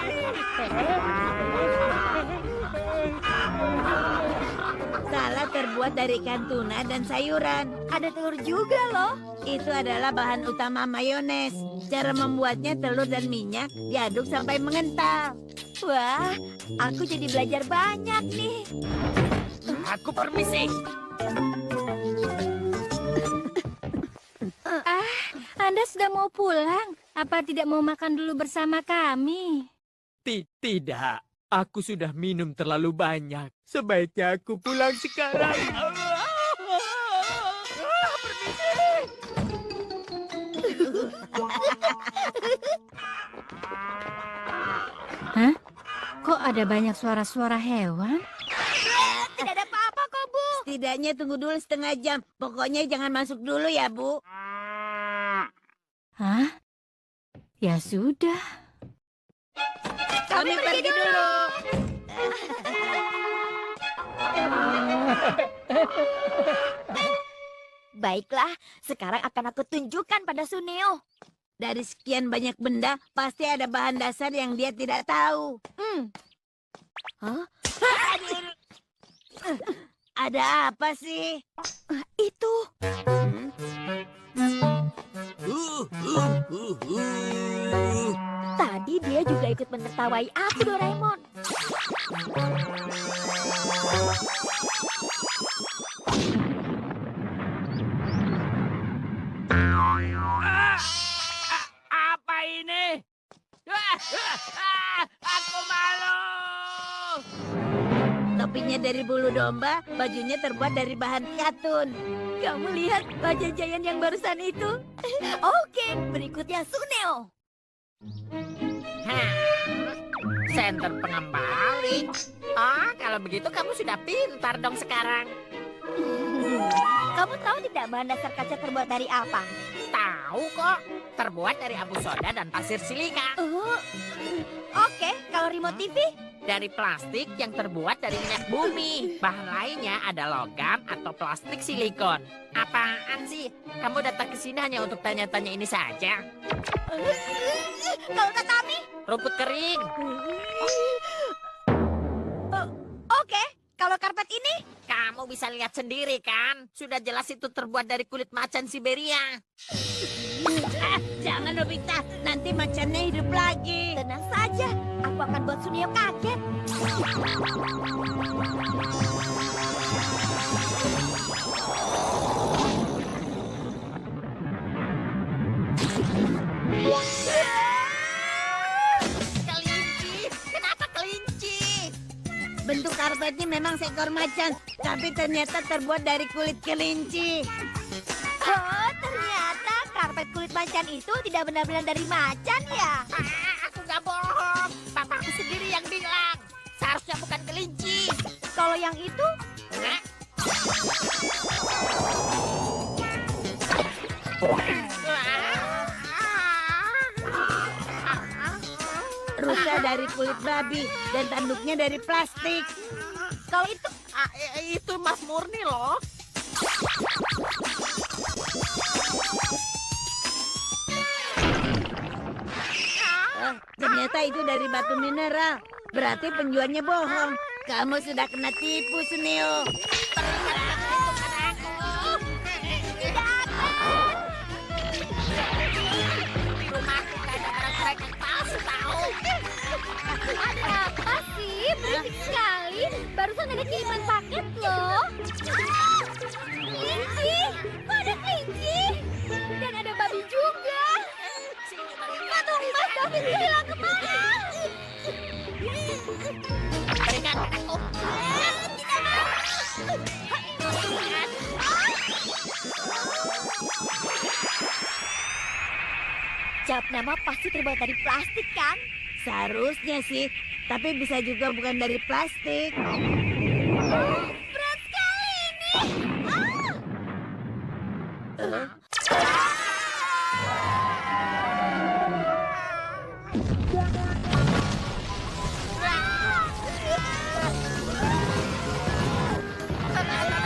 terbuat dari ikan tuna dan sayuran. Ada telur juga loh. Itu adalah bahan utama mayones. Cara membuatnya telur dan minyak diaduk sampai mengental. Wah, aku jadi belajar banyak nih. Aku permisi. Anda sudah mau pulang? Apa tidak mau makan dulu bersama kami? Tidak, aku sudah minum terlalu banyak. Sebaiknya aku pulang sekarang. Hah? Kok ada banyak suara-suara hewan? Tidak ada apa-apa kok, Bu. Setidaknya tunggu dulu setengah jam. Pokoknya jangan masuk dulu ya, Bu. Hah? Ya sudah. Kami pergi dulu. Baiklah, sekarang akan aku tunjukkan pada Suneo. Dari sekian banyak benda, pasti ada bahan dasar yang dia tidak tahu. Hah? Ada apa sih? Itu. Tadi dia juga ikut menertawai aku, Doraemon. Apa ini? Aku malu. Topinya dari bulu domba, bajunya terbuat dari bahan katun. Kamu lihat wajah Giant yang barusan itu? Oke, berikutnya Suneo. Senter pengembali. Oh, kalau begitu kamu sudah pintar dong sekarang. Kamu tahu tidak bahan dasar kaca terbuat dari apa? Tahu kok, terbuat dari abu soda dan pasir silika. Oke, kalau remote TV? Dari plastik yang terbuat dari minyak bumi. Bahan lainnya ada logam atau plastik silikon. Apaan sih? Kamu datang ke sini hanya untuk tanya-tanya ini saja? Kalau tatami? Rumput kering. Oke, kalau karpet ini? Kamu bisa lihat sendiri kan? Sudah jelas itu terbuat dari kulit macan Siberia. Jangan Nobita, nanti macannya hidup lagi. Tenang saja, aku akan buat Suneo kaget. Kelinci? Kenapa kelinci? Bentuk karpetnya memang seekor macan, tapi ternyata terbuat dari kulit kelinci. Oh, ternyata karpet kulit macan itu tidak benar-benar dari macan ya? Aku gak bohong. Papaku sendiri yang bilang. Seharusnya bukan kelinci. Kalau yang itu? Hah? Rusa dari kulit babi dan tanduknya dari plastik. Kalau itu? Itu Mas Murni loh. Ternyata itu dari batu mineral. Berarti penjualnya bohong. Kamu sudah kena tipu, Suneo. Di rumahku gak ada barang-barang yang palsu tahu. Ada apa sih? Berisik sekali. Barusan ada kiriman paket loh. Kelinci? Kok ada kelinci? Dan ada babi juga. Patung Mas David hilang kemana? Berikan padaku. Jawab nama pasti terbuat dari plastik kan? Seharusnya sih, tapi bisa juga bukan dari plastik. Berat sekali ini.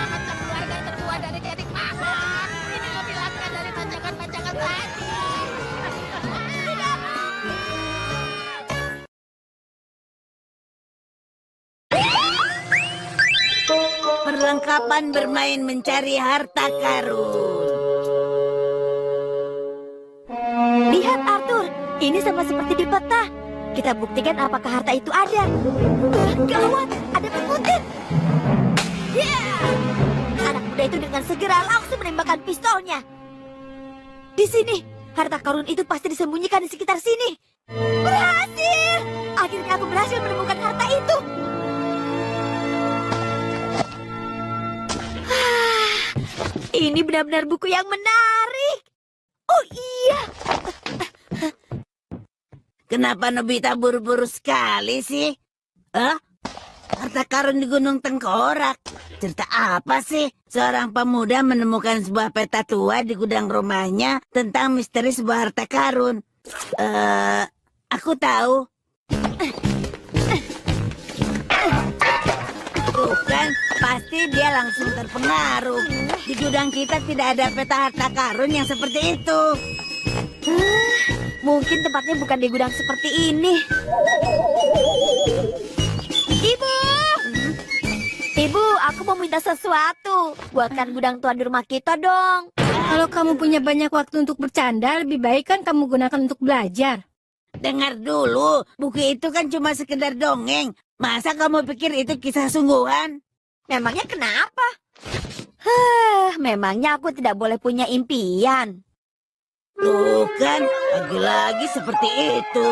Macam keluarga terbuat dari kedik mahal. Ini lebih langka dari macakan-macakan tadi. Tidak. perlengkapan bermain mencari harta karun. Lihat Arthur, ini sama seperti di peta. Kita buktikan apakah harta itu ada. Gawat, ada pengutip. Anak muda itu dengan segera langsung menembakkan pistolnya. Di sini, harta karun itu pasti disembunyikan di sekitar sini. Berhasil! Akhirnya aku berhasil menemukan harta itu. Ini benar-benar buku yang menarik. Oh iya. Kenapa Nobita buru-buru sekali sih? Harta karun di Gunung Tengkorak. Cerita apa sih? Seorang pemuda menemukan sebuah peta tua di gudang rumahnya tentang misteri sebuah harta karun. Aku tahu. Bukan, pasti dia langsung terpengaruh. Di gudang kita tidak ada peta harta karun yang seperti itu. Mungkin tempatnya bukan di gudang seperti ini. Ibu! Ibu, aku mau minta sesuatu. Buatkan gudang tua di rumah kita dong. Kalau kamu punya banyak waktu untuk bercanda, lebih baik kan kamu gunakan untuk belajar. Dengar dulu, buku itu kan cuma sekedar dongeng. Masa kamu pikir itu kisah sungguhan? Memangnya kenapa? Memangnya aku tidak boleh punya impian. Tuh kan, lagi-lagi seperti itu.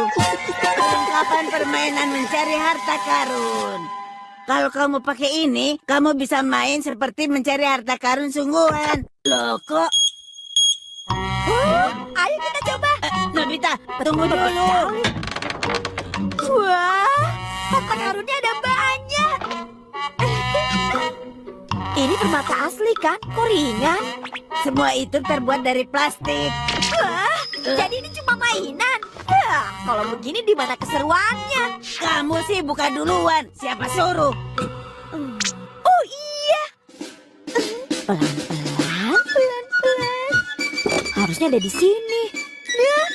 Perlengkapan permainan mencari harta karun. Kalau kamu pakai ini, kamu bisa main seperti mencari harta karun sungguhan. Loh kok? Ayo kita coba. Nobita, tunggu dulu. Wah, harta karunnya ada banyak. Ini permata asli kan? Kok ringan? Semua itu terbuat dari plastik. Wah, jadi ini cuma mainan. Kalau begini di mana keseruannya? Kamu sih buka duluan. Siapa suruh? Oh iya. Pelan-pelan, pelan-pelan. Harusnya ada di sini. Nah,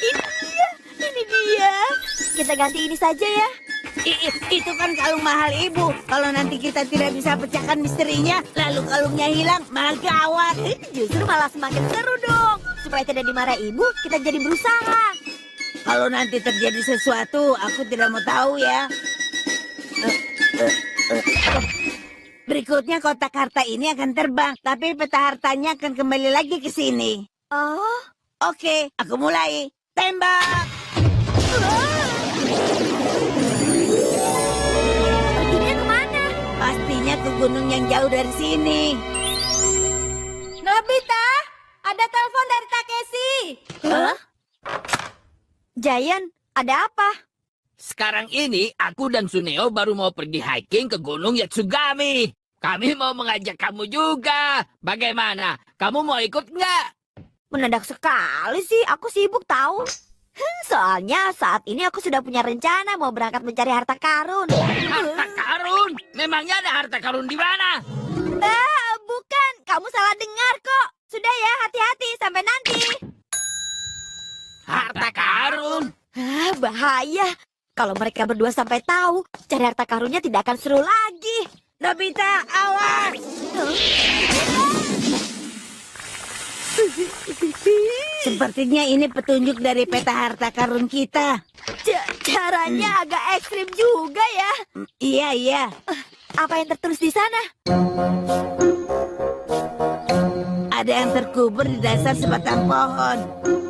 ini dia. Kita ganti ini saja ya. Itu kan kalung mahal ibu. Kalau nanti kita tidak bisa pecahkan misterinya, lalu kalungnya hilang, malah gawat. Justru malah semakin seru dong. Supaya tidak dimarahi ibu, kita jadi berusaha. Kalau nanti terjadi sesuatu, aku tidak mau tahu ya. Berikutnya kotak harta ini akan terbang, tapi peta hartanya akan kembali lagi ke sini. Oh, Oke, aku mulai. Tembak! perginya kemana? Pastinya ke gunung yang jauh dari sini. Nobita, ada telepon dari Takeshi. Hah? Giant, ada apa? Sekarang ini aku dan Suneo baru mau pergi hiking ke Gunung Yatsugami. Kami mau mengajak kamu juga. Bagaimana? Kamu mau ikut nggak? Mendadak sekali sih, aku sibuk tahu. Soalnya saat ini aku sudah punya rencana mau berangkat mencari harta karun. Harta karun? Memangnya ada harta karun di mana? Bukan, kamu salah dengar kok. Sudah ya, hati-hati, sampai nanti. Harta karun? Bahaya. Kalau mereka berdua sampai tahu, cari harta karunnya tidak akan seru lagi. Nobita, awas! Sepertinya ini petunjuk dari peta harta karun kita. Caranya agak ekstrim juga ya. Iya. Apa yang tertulis di sana? Ada yang terkubur di dasar sebatang pohon.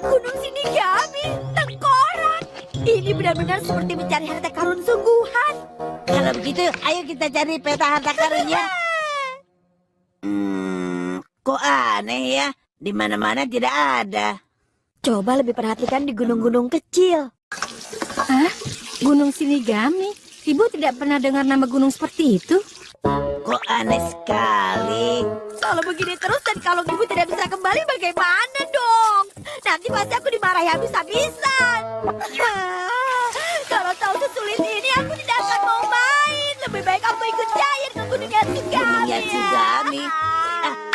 Gunung Shinigami, tengkorak. Ini benar-benar seperti mencari harta karun sungguhan. Kalau begitu, ayo kita cari peta harta karunnya. Kok aneh ya? Di mana-mana tidak ada. Coba lebih perhatikan di gunung-gunung kecil. Hah? Gunung Shinigami? Ibu tidak pernah dengar nama gunung seperti itu? Kok aneh sekali. Kalau begini terus dan kalau ibu tidak bisa kembali bagaimana dong? Nanti pasti aku dimarahi habis-habisan. Kalau tahu sesulit ini aku tidak akan mau main. Lebih baik aku ikut Giant ke Gunung Yatsugami. Gunung Yatsugami.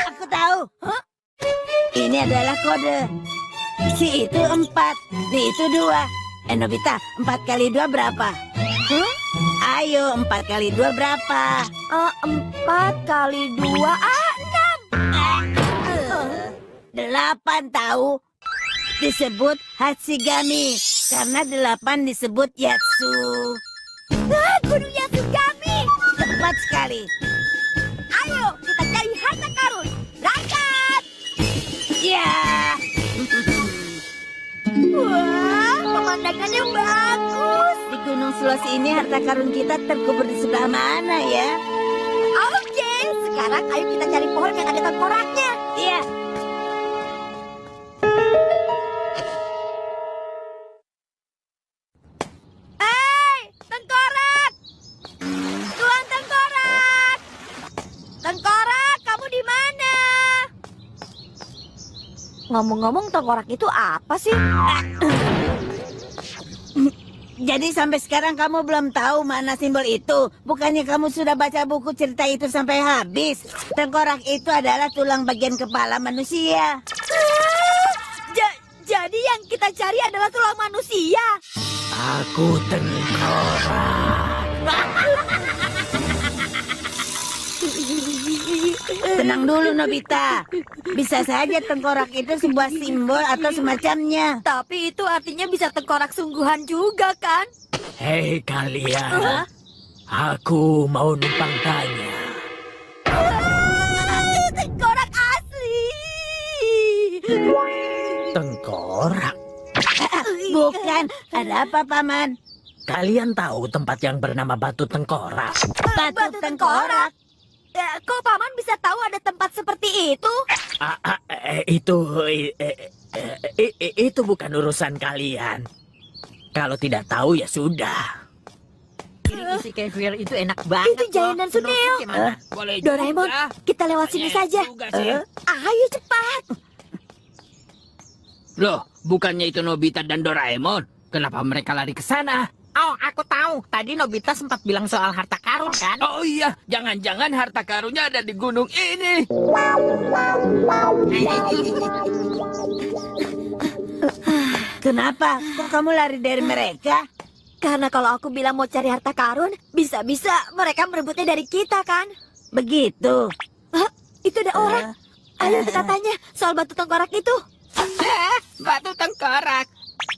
Aku tahu. Ini adalah kode. Si itu 4, si itu 2. Nobita, 4 kali 2 berapa? Ayo, 4 kali 2 berapa? 4 kali 2, 6. 8 tahu. Disebut Hachigami. Karena 8 disebut Yatsu. Gunung Yatsugami. Tepat sekali. Ayo, kita cari harta karun. Berangkat. Ya. Wah, pemandangannya bagus. Di Gunung Sulawesi ini harta karun kita terkubur di sebelah mana ya? Oke, sekarang ayo kita cari pohon yang ada tengkoraknya. Iya. Hei, tengkorak! Tuan tengkorak! Tengkorak, kamu di mana? Ngomong-ngomong, tengkorak itu apa sih? Jadi sampai sekarang kamu belum tahu makna simbol itu. Bukannya kamu sudah baca buku cerita itu sampai habis. Tengkorak itu adalah tulang bagian kepala manusia. Jadi yang kita cari adalah tulang manusia. Aku tengkorak. Tenang dulu Nobita. Bisa saja tengkorak itu sebuah simbol atau semacamnya. Tapi itu artinya bisa tengkorak sungguhan juga kan? Hei kalian, aku mau numpang tanya. Tengkorak asli. Tengkorak? Bukan, ada apa Paman? Kalian tahu tempat yang bernama Batu Tengkorak? Batu tengkorak. Kok Paman bisa tahu ada tempat seperti itu? Itu bukan urusan kalian. Kalau tidak tahu ya sudah. Isi kefier itu enak banget. Itu Giant dan Suneo. Boleh Doraemon, juga. kita lewat sini Banyak saja. juga sih. Ayo cepat. Loh, bukannya itu Nobita dan Doraemon? Kenapa mereka lari ke sana? Oh, aku tahu. Tadi Nobita sempat bilang soal harta karun kan? Oh iya, jangan-jangan harta karunnya ada di gunung ini. Kenapa? Kok kamu lari dari mereka? Karena kalau aku bilang mau cari harta karun, bisa-bisa mereka merebutnya dari kita kan? Begitu. Hah? Itu ada orang. Ayo kita tanya soal batu tengkorak itu. Batu tengkorak.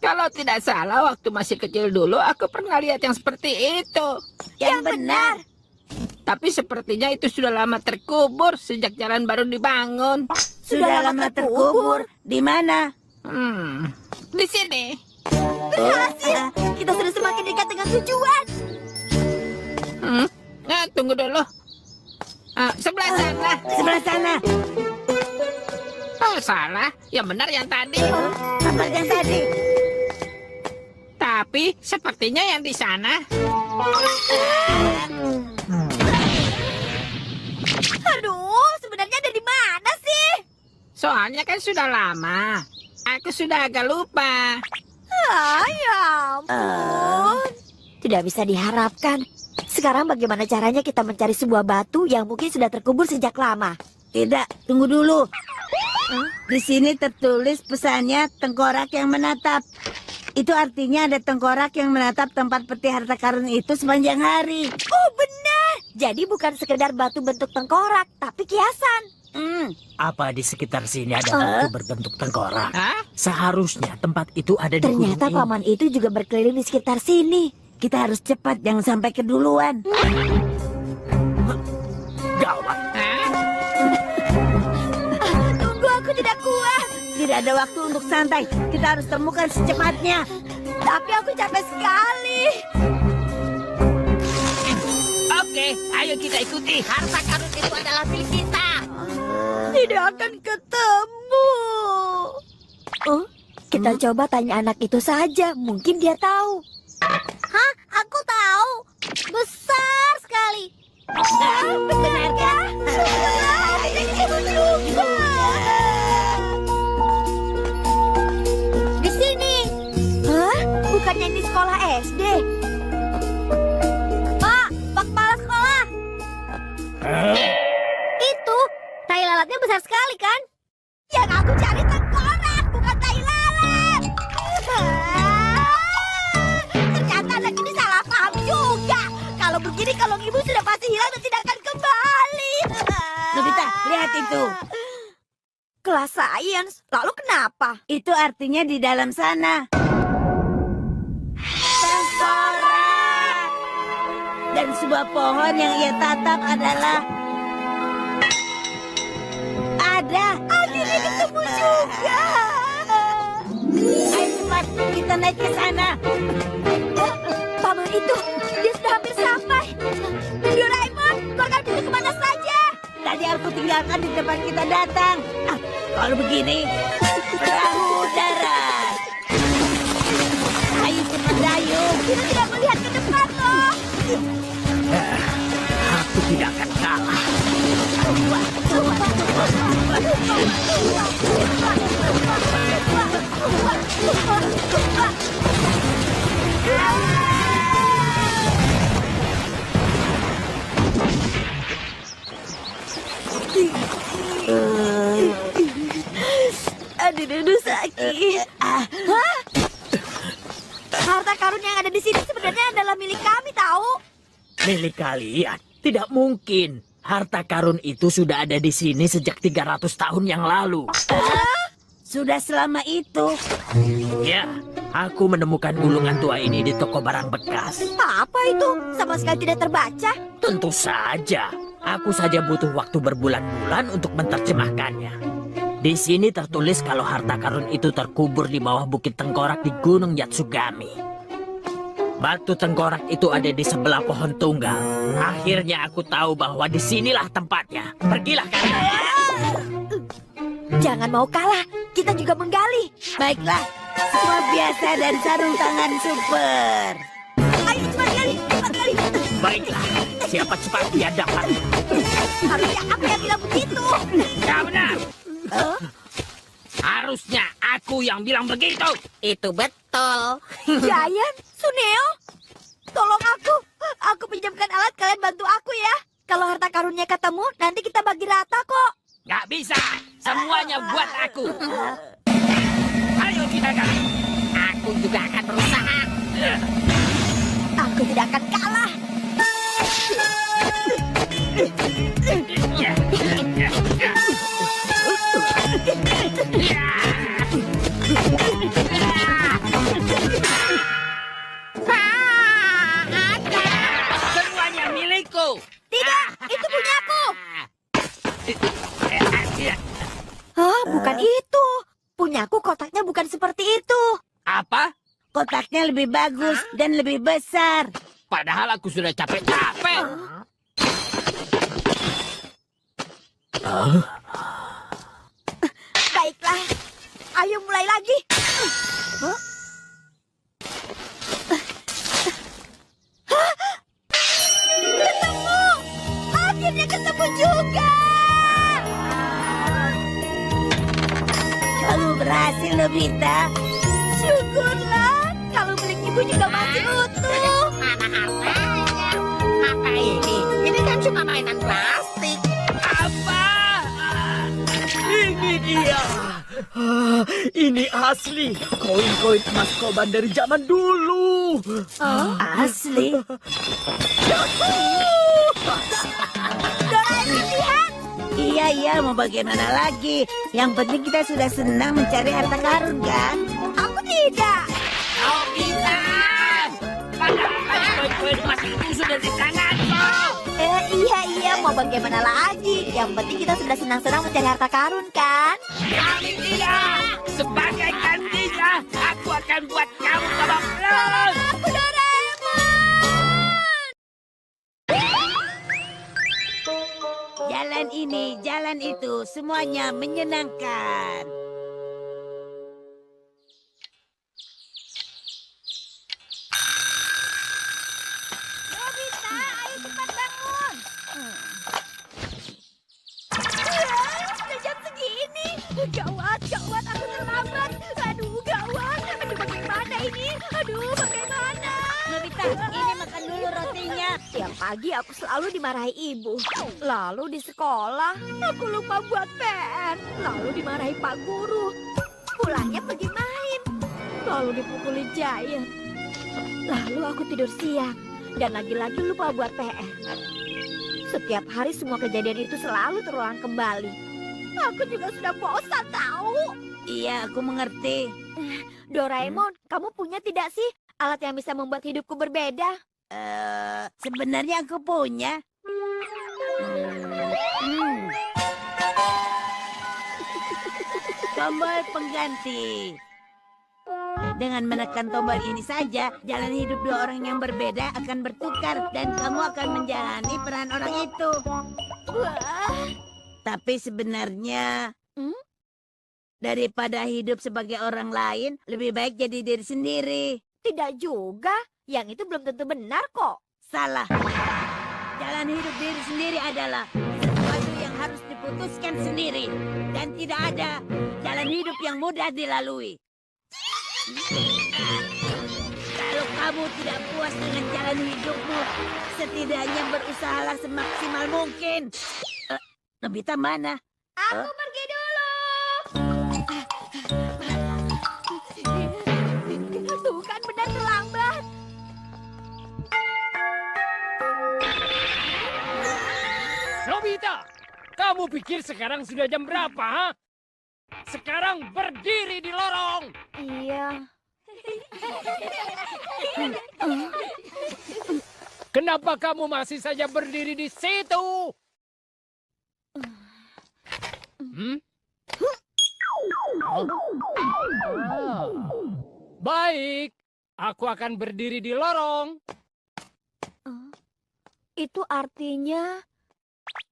Kalau tidak salah, waktu masih kecil dulu, aku pernah lihat yang seperti itu. Yang benar. Tapi sepertinya itu sudah lama terkubur sejak jalan baru dibangun. Sudah lama terkubur. Di mana? Di sini. Berhasil. Kita sudah semakin dekat dengan tujuan. Nah, tunggu dulu. Sebelah sana. Sebelah sana. Oh, salah. Yang benar yang tadi. Tempat yang tadi. Tapi sepertinya yang di sana. Aduh, sebenarnya ada di mana sih? Soalnya kan sudah lama. Aku sudah agak lupa. Ya ampun. Tidak bisa diharapkan. Sekarang bagaimana caranya kita mencari sebuah batu yang mungkin sudah terkubur sejak lama? Tidak, tunggu dulu. Di sini tertulis pesannya tengkorak yang menatap. Itu artinya ada tengkorak yang menatap tempat peti harta karun itu sepanjang hari. Oh benar. Jadi bukan sekedar batu bentuk tengkorak, tapi kiasan. Apa di sekitar sini ada batu berbentuk tengkorak? Hah? Seharusnya tempat itu ada di Ternyata gunung ini. paman itu juga berkeliling di sekitar sini. Kita harus cepat, jangan sampai keduluan. Gawat. Tunggu, aku tidak kuat. Tidak ada waktu untuk santai. Kita harus temukan secepatnya. Tapi aku capek sekali. Oke, ayo kita ikuti. Harta karun itu adalah milik kita. Tidak akan ketemu. Kita coba tanya anak itu saja. Mungkin dia tahu. Hah? Aku tahu. Besar sekali. Benarkah? Itu juga. Di sini. Hah? Bukannya ini sekolah SD? Pak kepala sekolah. Itu, tai lalatnya besar sekali kan? Yang aku cari tengkorak, bukan tai lalat. Ternyata anak ini salah paham juga. Kalau begini kalung ibu sudah pasti hilang dan tidak akan kembali. Nobita, lihat itu. Kelas sains, lalu kenapa? Itu artinya di dalam sana. Tengkorak. Dan sebuah pohon yang ia tatap adalah... Ada. Akhirnya ketemu juga. Ayo cepat, kita naik ke sana. Paman itu, dia sudah hampir sampai. Doraemon, keluarkan pintu kemana saja. Tadi aku tinggalkan di tempat kita datang. Kalau begini, perahu darat. Ayo cepat dayung. Kita tidak melihat ke depan loh. Aku tidak akan kalah. Aduh, sakit. Harta karun yang ada di sini sebenarnya adalah milik kami, tahu? Milik kalian? Tidak mungkin. Harta karun itu sudah ada di sini sejak 300 tahun yang lalu. Sudah selama itu. Ya, aku menemukan gulungan tua ini di toko barang bekas. Apa itu? Sama sekali tidak terbaca. Tentu saja. Aku saja butuh waktu berbulan-bulan untuk menerjemahkannya. Di sini tertulis kalau harta karun itu terkubur di bawah bukit tengkorak di Gunung Yatsugami. Batu tengkorak itu ada di sebelah pohon tunggal. Akhirnya aku tahu bahwa disinilah tempatnya. Pergilah kalian. Jangan mau kalah, kita juga menggali. Baiklah, semua biasa dan sarung tangan super. Ayo cepat gali, cepat gali. Baiklah, siapa cepat dia dapat. Harusnya aku yang bilang begitu. Ya benar. Harusnya aku yang bilang begitu. Itu betul. Giant, Suneo, tolong aku. Aku pinjamkan alat, kalian bantu aku ya. Kalau harta karunnya ketemu, nanti kita bagi rata kok. Nggak bisa. Semuanya buat aku. Ayo kita gali. Aku juga akan berusaha. Aku tidak akan kalah. Semuanya milikku. Tidak, itu punyaku. Bukan itu. Punyaku kotaknya bukan seperti itu. Apa? Kotaknya lebih bagus dan lebih besar. Padahal aku sudah capek-capek. Baiklah, ayo mulai lagi. Ketemu! Akhirnya ketemu juga! Kamu berhasil, Nobita. Syukurlah, kalau milik ibu juga masih utuh. Mana hartanya? Apa ini? Ini kan cuma mainan plastik. Apa? Ini dia. Ini asli. Koin-koin emas koban dari zaman dulu. Asli. Doraemon, lihat! Iya, mau bagaimana lagi? Yang penting kita sudah senang mencari harta karun, kan? Aku tidak. Oh, bisa. Padahal koin-koin emas itu sudah di tanganku. Iya, mau bagaimana lagi? Yang penting kita sudah senang-senang mencari harta karun, kan? Kami tidak. Sebagai gantinya, aku akan buat kamu babak belur. Aku Doraemon! Jalan ini, jalan itu, semuanya menyenangkan. Nobita, ayo cepat bangun. Sudah jam segini. Gawat, aku terlambat. Aduh, gawat. Aduh, bagaimana ini? Aduh, bagaimana? Nobita, ini makan dulu rotinya. Tiap pagi aku selalu dimarahi ibu. Lalu di sekolah, aku lupa buat PR. Lalu dimarahi Pak Guru. Pulangnya pergi main. Lalu dipukuli Giant. Lalu aku tidur siang. Dan lagi-lagi lupa buat PR. Setiap hari semua kejadian itu selalu terulang kembali. Aku juga sudah bosan tahu. Iya, aku mengerti. Doraemon, kamu punya tidak sih alat yang bisa membuat hidupku berbeda? Sebenarnya aku punya. Tombol pengganti. Dengan menekan tombol ini saja, jalan hidup dua orang yang berbeda akan bertukar dan kamu akan menjalani peran orang itu. Wah, Tapi sebenarnya, daripada hidup sebagai orang lain, lebih baik jadi diri sendiri. tidak juga. Yang itu belum tentu benar kok. Salah. Jalan hidup diri sendiri adalah sesuatu yang harus diputuskan sendiri. Dan tidak ada jalan hidup yang mudah dilalui. Kalau kamu tidak puas dengan jalan hidupmu, setidaknya berusahalah semaksimal mungkin. Nobita mana? Aku pergi dulu. Tuh kan benar terlambat. Nobita, kamu pikir sekarang sudah jam berapa, ha? Sekarang berdiri di lorong. Iya. Kenapa kamu masih saja berdiri di situ? Baik, aku akan berdiri di lorong. Itu artinya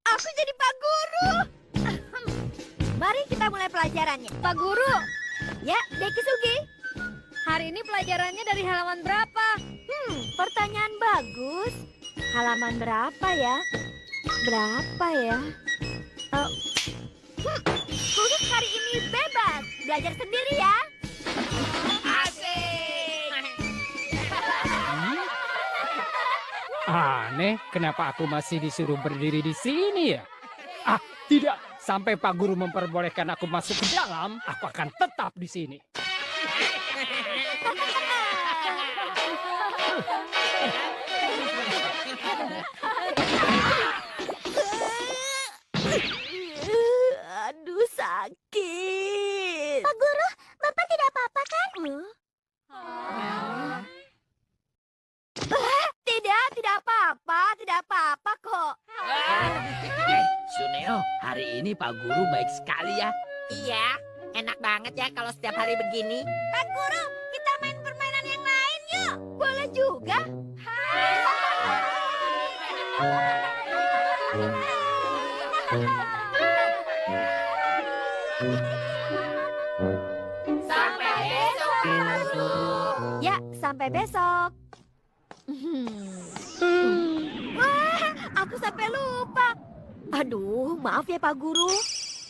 aku jadi Pak Guru. Mari kita mulai pelajarannya. Pak Guru, Ya, Dekisugi. hari ini pelajarannya dari halaman berapa? Pertanyaan bagus. Halaman berapa ya? Berapa ya? Khusus hari ini bebas. Belajar sendiri ya. Aneh, kenapa aku masih disuruh berdiri di sini ya? Ah, tidak. Sampai Pak Guru memperbolehkan aku masuk ke dalam, aku akan tetap di sini. Aduh, sakit. Pak Guru, Bapak tidak apa-apa kan? Tidak apa-apa, tidak apa-apa kok. Suneo, hari ini Pak Guru baik sekali ya. Iya, enak banget ya kalau setiap hari begini. Pak Guru, kita main permainan yang lain yuk. Boleh juga. Sampai besok, Pak Guru. Ya, sampai besok. Wah, aku sampai lupa. Aduh, maaf ya Pak Guru.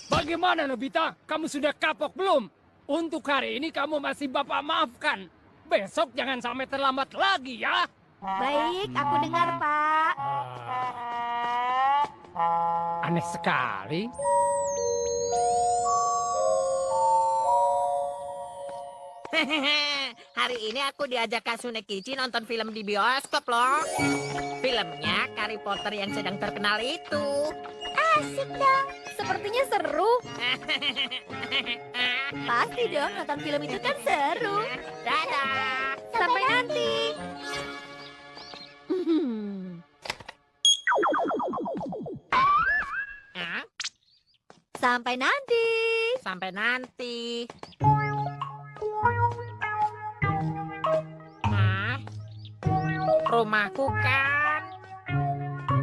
Bagaimana Nobita? Kamu sudah kapok belum? Untuk hari ini kamu masih Bapak maafkan. Besok jangan sampai terlambat lagi ya. Baik, aku dengar Pak. Aneh sekali. Hari ini aku diajak Kak Sunekichi nonton film di bioskop loh. Filmnya Harry Potter yang sedang terkenal itu. Asik dong. Sepertinya seru. Pasti dong, nonton film itu kan seru. Dadah. Sampai nanti. Ah, Sampai nanti. sampai nanti. Ah, rumahku kan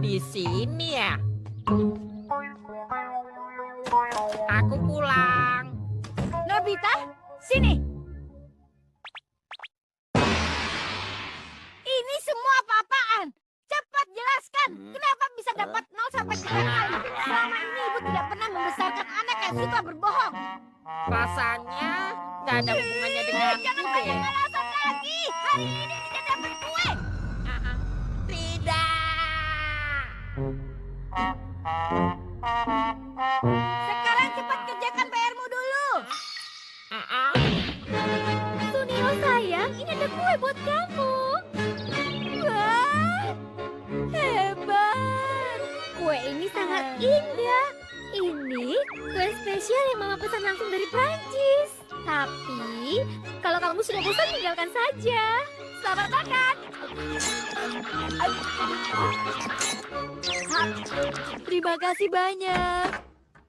di sini ya. Aku pulang. Nobita, sini. Ini semua apa-apaan? Cepat jelaskan, kenapa bisa dapat 0 sampai 3 kali? Selama ini ibu tidak pernah membesarkan anak yang suka berbohong. Rasanya nggak ada hubungannya dengan Jangan banyak alasan lagi. Hari ini tidak dapat kue. Tidak. Sekarang cepat kerjakan PR-mu dulu. Sunio sayang, ini ada kue buat kamu. Wah, sangat indah. Ini kue spesial yang Mama pesan langsung dari Prancis. Tapi, kalau kamu sudah bosan, tinggalkan saja. Selamat makan. Terima kasih banyak.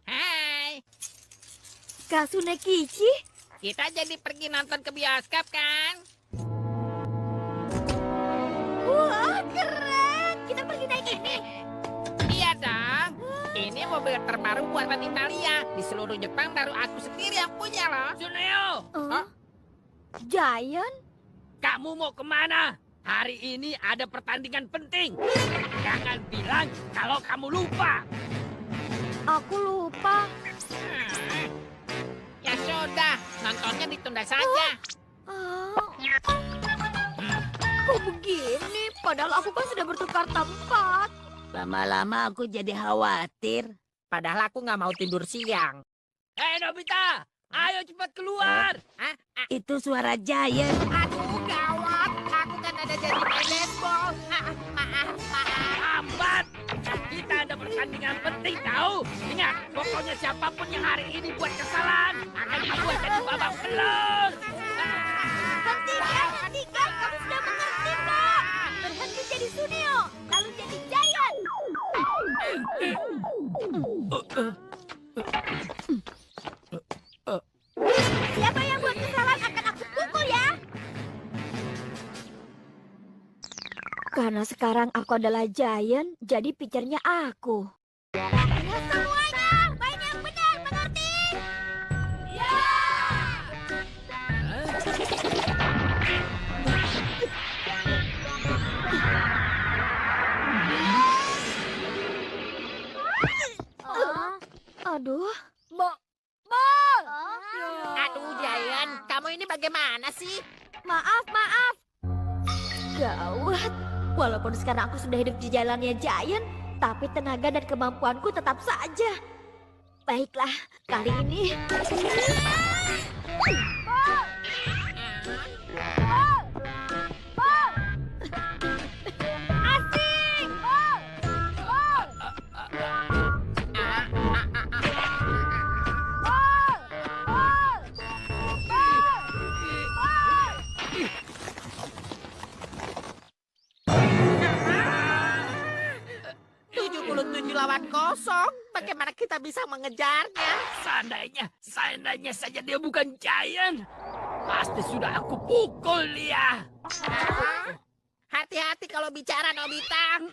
Hai, Kak Sunekichi, kita jadi pergi nonton ke bioskop kan? Wah, keren. Kita pergi naik ini. Iya dong. Ini mobil terbaru buatan Italia. Di seluruh Jepang baru aku sendiri yang punya loh. Suneo, Giant, kamu mau kemana? Hari ini ada pertandingan penting. Jangan bilang kalau kamu lupa. aku lupa. Ya sudah, nontonnya ditunda saja. Kok begini? Padahal aku kan sudah bertukar tempat. Lama-lama aku jadi khawatir. Padahal aku nggak mau tidur siang. Hei Nobita, ayo cepat keluar. Itu suara Giant. Aduh, gawat. Aku kan ada jadi main baseball. Maaf. Lambat. Kita ada pertandingan penting tahu. Ingat, pokoknya siapapun yang hari ini buat kesalahan akan dibuat jadi babak belur. Hentikan. Kamu sudah mengerti, Pak. Berhenti jadi Suneo, lalu jadi Giant. Siapa yang buat kesalahan akan aku pukul ya. Karena sekarang aku adalah Giant, jadi pikirnya aku. Ya semuanya, main yang benar, mengerti? Ya. Aduh, Aduh, Giant. Kamu ini bagaimana sih? maaf. Gawat. Walaupun sekarang aku sudah hidup di jalannya Giant, tapi tenaga dan kemampuanku tetap saja. Baiklah, kali ini... Lawan kosong, bagaimana kita bisa mengejarnya? Seandainya saja dia bukan Giant. Pasti sudah aku pukul dia. Hati-hati kalau bicara, Nobita.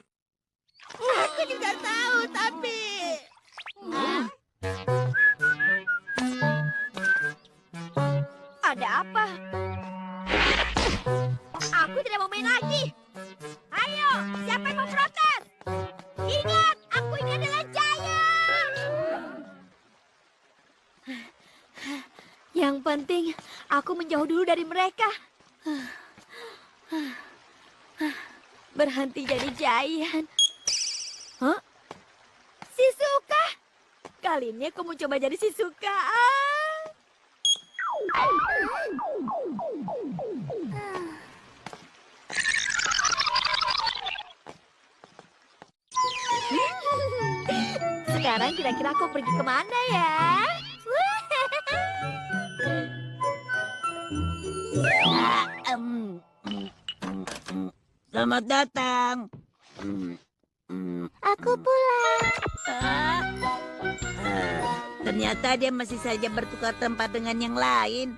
Aku juga tahu, tapi... Ada apa? Aku tidak mau main lagi. Ayo, siapa yang mau protes? Ingat, aku ini adalah Giant. Yang penting, aku menjauh dulu dari mereka. Berhenti jadi Giant. Hah? Shizuka? Kali ini aku mau coba jadi Shizuka. Sekarang kira-kira aku pergi kemana ya? Selamat datang. Aku pulang. Ternyata dia masih saja bertukar tempat dengan yang lain.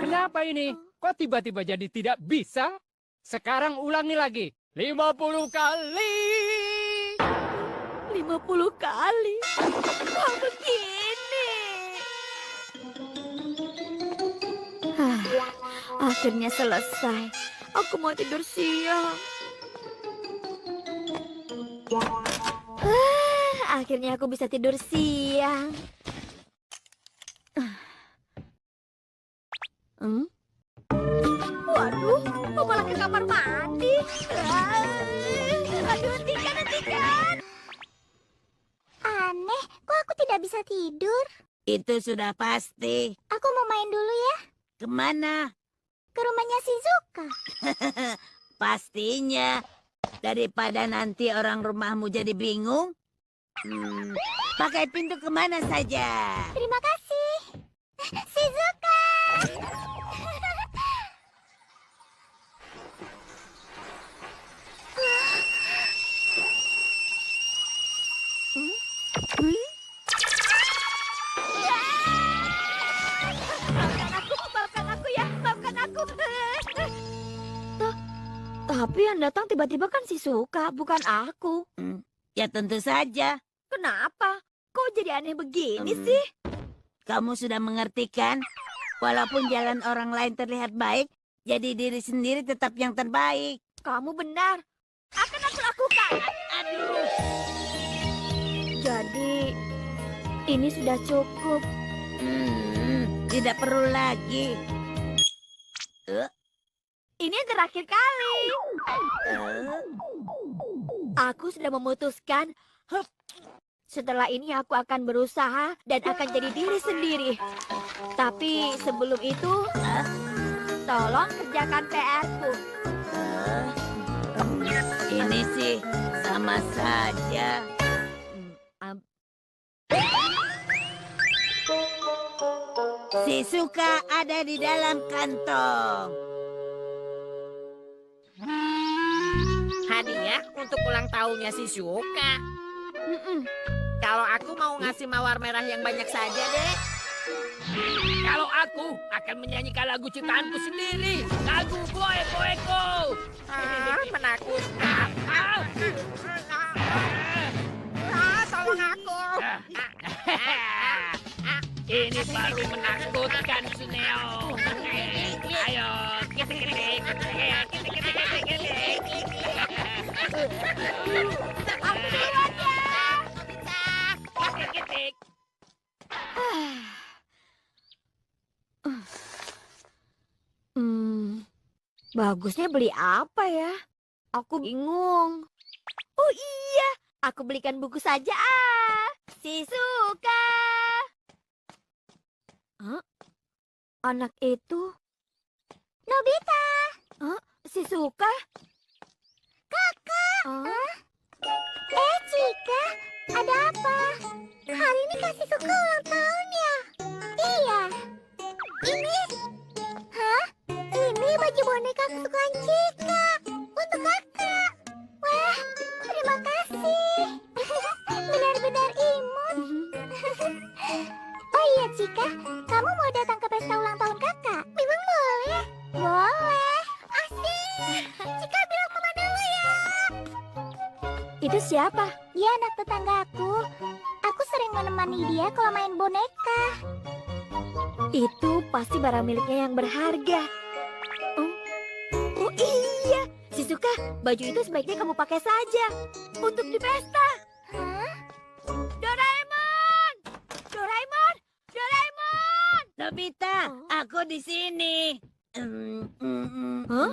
Kenapa ini? Kok tiba-tiba jadi tidak bisa? Sekarang ulangi lagi. 50 kali. 50 kali? Kok begini? Akhirnya selesai. Aku mau tidur siang. Akhirnya aku bisa tidur siang. Waduh, mau malah ke kamar mandi. Aduh, hentikan. Aneh, kok aku tidak bisa tidur? Itu sudah pasti. Aku mau main dulu ya. Kemana? Ke ke rumahnya Shizuka. Pastinya. Daripada nanti orang rumahmu jadi bingung, pakai pintu kemana saja. Terima kasih, Shizuka. Maafkan aku ya, maafkan aku. Tapi yang datang tiba-tiba kan Shizuka, bukan aku. Ya tentu saja. Kenapa? Kok jadi aneh begini sih? Kamu sudah mengerti kan? Walaupun jalan orang lain terlihat baik, jadi diri sendiri tetap yang terbaik. Kamu benar. Akan aku lakukan. Aduh. Jadi, ini sudah cukup. Tidak perlu lagi. Ini yang terakhir kali. Aku sudah memutuskan. Setelah ini aku akan berusaha dan akan jadi diri sendiri. Tapi sebelum itu, tolong kerjakan PR-ku. Ini sih sama saja. Shizuka ada di dalam kantong. Hadiah untuk ulang tahunnya Shizuka. Kalau aku mau ngasih mawar merah yang banyak saja deh. Kalau aku akan menyanyikan lagu ciptaanku sendiri. Lagu Boe Boeko. Menakutkan. Tolong aku. Ini baru menakutkan, Suneo. Ayo, kita. Aku duluan ya. Ketik. Bagusnya beli apa ya? Aku bingung. Oh iya, aku belikan buku saja. Shizuka. Anak itu Nobita. Shizuka? Kakak. Chika, ada apa? Hari ini Kak Shizuka ulang tahun ya? Iya. Ini? Hah? Ini baju boneka kesukaan Chika. Untuk kakak. Wah, terima kasih. Benar-benar imut. Oh iya Chika, kamu mau datang ke pesta ulang tahun kakak? Memang boleh? Boleh. Asik. Chika bilang mama dulu ya. Itu siapa? Dia anak tetanggaku. Aku sering menemani dia kalau main boneka. Itu pasti barang miliknya yang berharga. Oh iya, Shizuka, baju itu sebaiknya kamu pakai saja untuk di pesta. Hah? Doraemon! Doraemon! Doraemon! Nobita, aku di sini. Hah?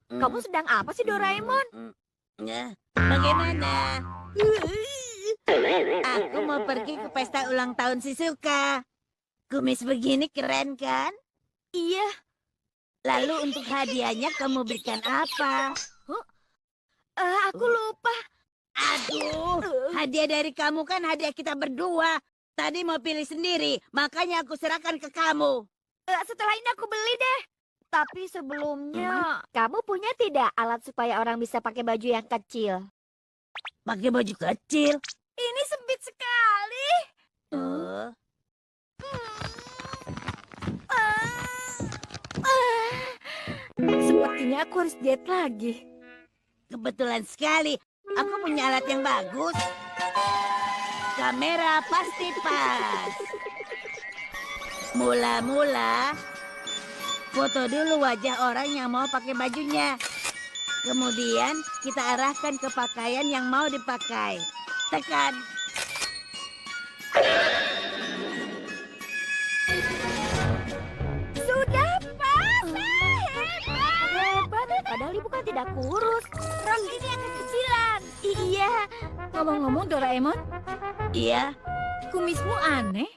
Kamu sedang apa sih, Doraemon? Ya, bagaimana? Aku mau pergi ke pesta ulang tahun Shizuka. Kumis begini keren kan? Iya. Lalu untuk hadiahnya kamu berikan apa? Aku lupa. Aduh, hadiah dari kamu kan hadiah kita berdua. Tadi mau pilih sendiri, makanya aku serahkan ke kamu. Setelah ini aku beli deh. Tapi sebelumnya, kamu punya tidak alat supaya orang bisa pakai baju yang kecil? Pakai baju kecil? Ini sempit sekali. Sepertinya aku harus diet lagi. Kebetulan sekali, aku punya alat yang bagus. Kamera pasti pas. Mula-mula, foto dulu wajah orang yang mau pakai bajunya. Kemudian kita arahkan ke pakaian yang mau dipakai. Tekan. Sudah pas. Hebat. Padahal ibu kan tidak kurus. Rok ini yang kekecilan. Iya. Ngomong-ngomong Doraemon. Iya. Kumismu aneh.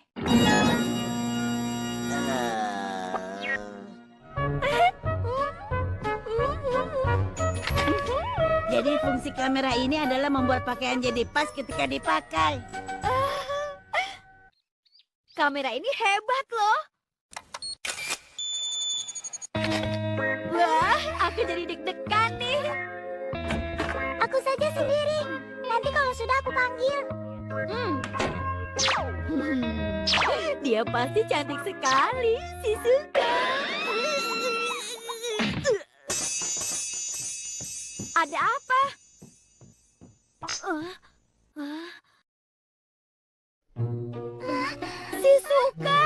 Jadi fungsi kamera ini adalah membuat pakaian jadi pas ketika dipakai. Kamera ini hebat loh. Wah, aku jadi deg-degan nih. Aku saja sendiri. Nanti kalau sudah aku panggil. Dia pasti cantik sekali, Shizuka. Ada apa? Shizuka.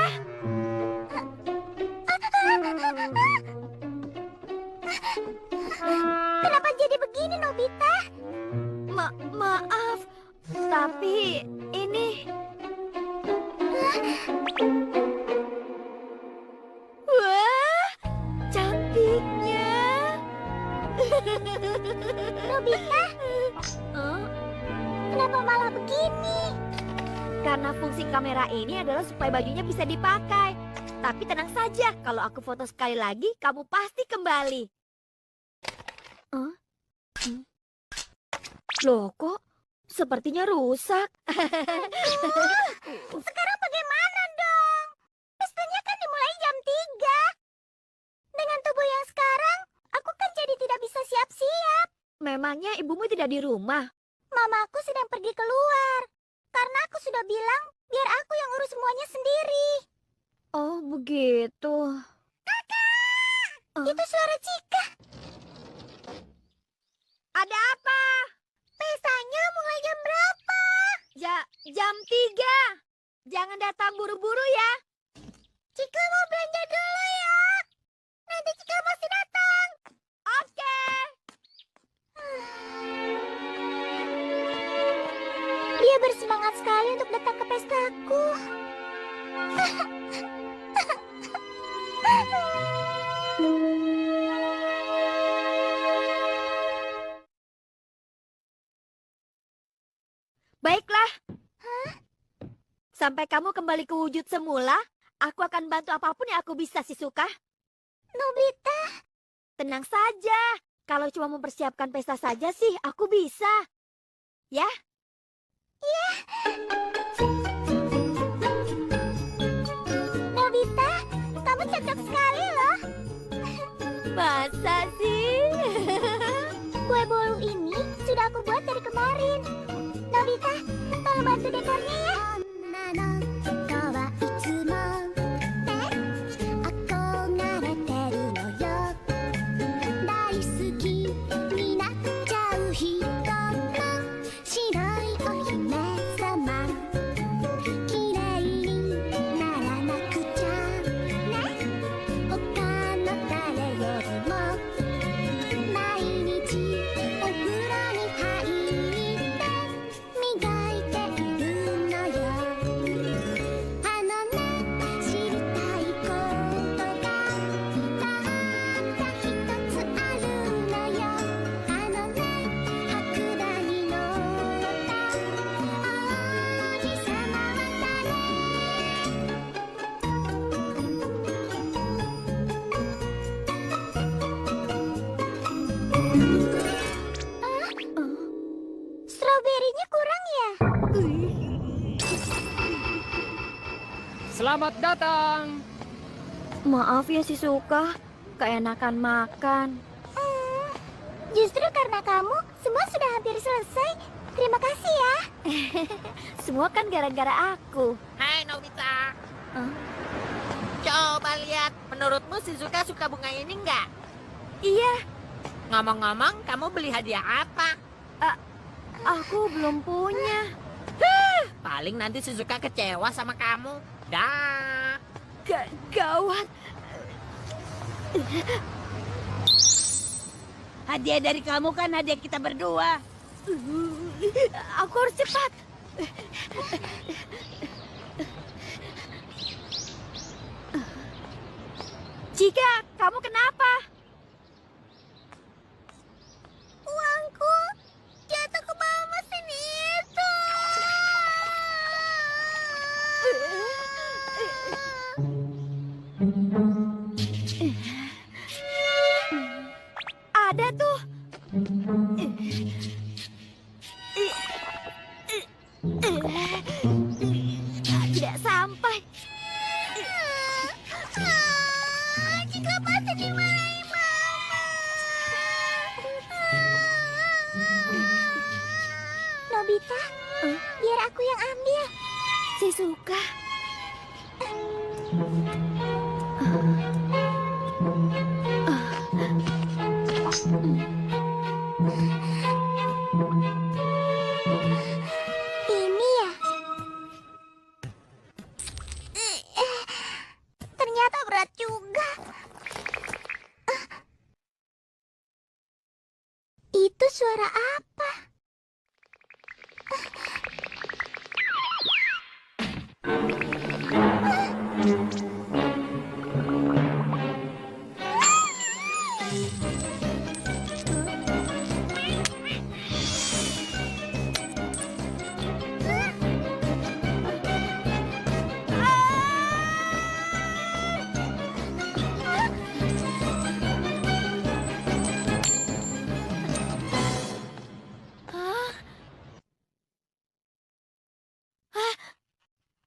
Kenapa jadi begini, Nobita? Maaf, tapi ini... Wah, cantiknya. Nobita, kenapa malah begini? Karena fungsi kamera ini adalah supaya bajunya bisa dipakai. Tapi tenang saja, kalau aku foto sekali lagi, kamu pasti kembali. Loh, kok sepertinya rusak? Sekarang bagaimana dong? Pestanya kan dimulai jam 3. Dengan tubuh yang sekarang, aku kan jadi tidak bisa siap-siap. Memangnya ibumu tidak di rumah? Mamaku sedang pergi keluar. Karena aku sudah bilang, biar aku yang urus semuanya sendiri. Oh, begitu. Itu suara Cika. Ada apa? Pestanya mulai jam berapa? Jam 3. Jangan datang buru-buru ya. Cika mau belanja dulu ya. Nanti Cika masih datang. Oke. Dia bersemangat sekali untuk datang ke pestaku. Baiklah. Sampai kamu kembali ke wujud semula, aku akan bantu apapun yang aku bisa, Shizuka. Nobita, Tenang saja. Kalau cuma mempersiapkan pesta saja sih, aku bisa. Ya? Nobita, kamu cocok sekali loh. Masa sih? Kue bolu ini sudah aku buat dari kemarin. Nobita, tolong bantu dekornya ya. Stroberinya kurang ya? Selamat datang. Maaf ya, Shizuka. Keenakan makan. Justru karena kamu, semua sudah hampir selesai. Terima kasih ya. Semua kan gara-gara aku. Hai Nobita. Coba lihat, menurutmu Shizuka suka bunga ini nggak? Iya, Ngomong-ngomong, kamu beli hadiah apa? aku belum punya. Paling nanti Shizuka kecewa sama kamu. Dah. Gawat. Hadiah dari kamu kan hadiah kita berdua. Aku harus cepat. Cika, kamu kenapa? Uangku jatuh ke bawah mesin itu. Ada tuh. Nobita. Biar aku yang ambil. Shizuka. Ini ya. Ternyata berat juga. Itu suara apa?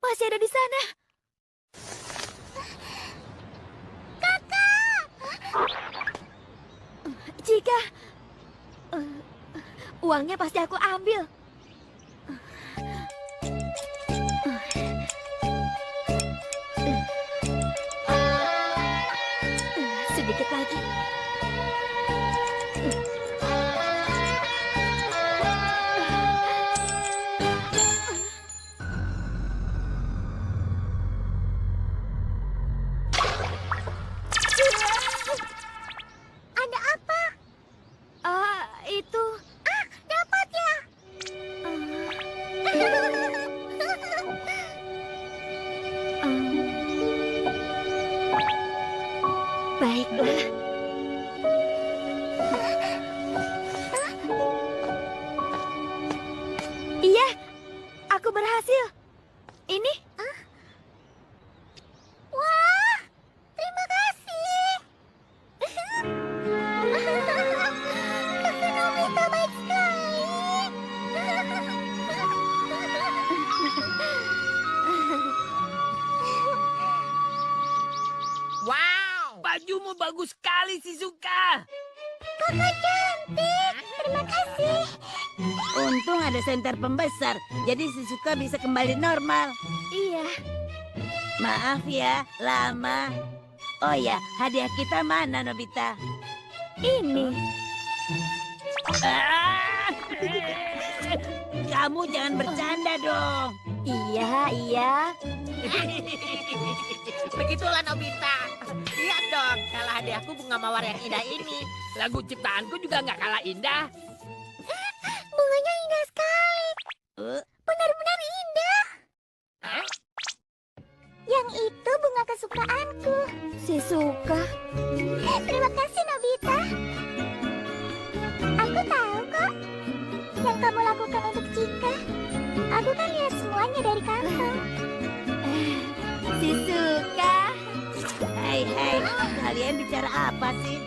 Masih ada di sana. Kakak! Jika... uangnya pasti aku ambil. Sedikit lagi. Ada apa? Itu... dapat ya? Baiklah. Iya, aku berhasil. Ini? Wah, terima kasih. Kakak Nobita baik sekali. Wow, bajumu bagus sekali, Shizuka. Kakak cantik. Terima kasih. Untung ada senter pembesar, jadi Shizuka bisa kembali normal. Iya. Maaf ya, lama. Oh ya, hadiah kita mana, Nobita? Ini. Kamu jangan bercanda dong. Iya. Begitulah Nobita. Lihat dong, kalau hadiahku bunga mawar yang indah ini. Lagu ciptaanku juga nggak kalah indah. Bunganya indah sekali. Benar-benar indah. Yang itu bunga kesukaanku. Shizuka. Terima kasih, Nobita. Aku tahu kok. Yang kamu lakukan untuk Chika. Aku kan lihat semuanya dari kantong. Shizuka. Hai, kalian bicara apa sih?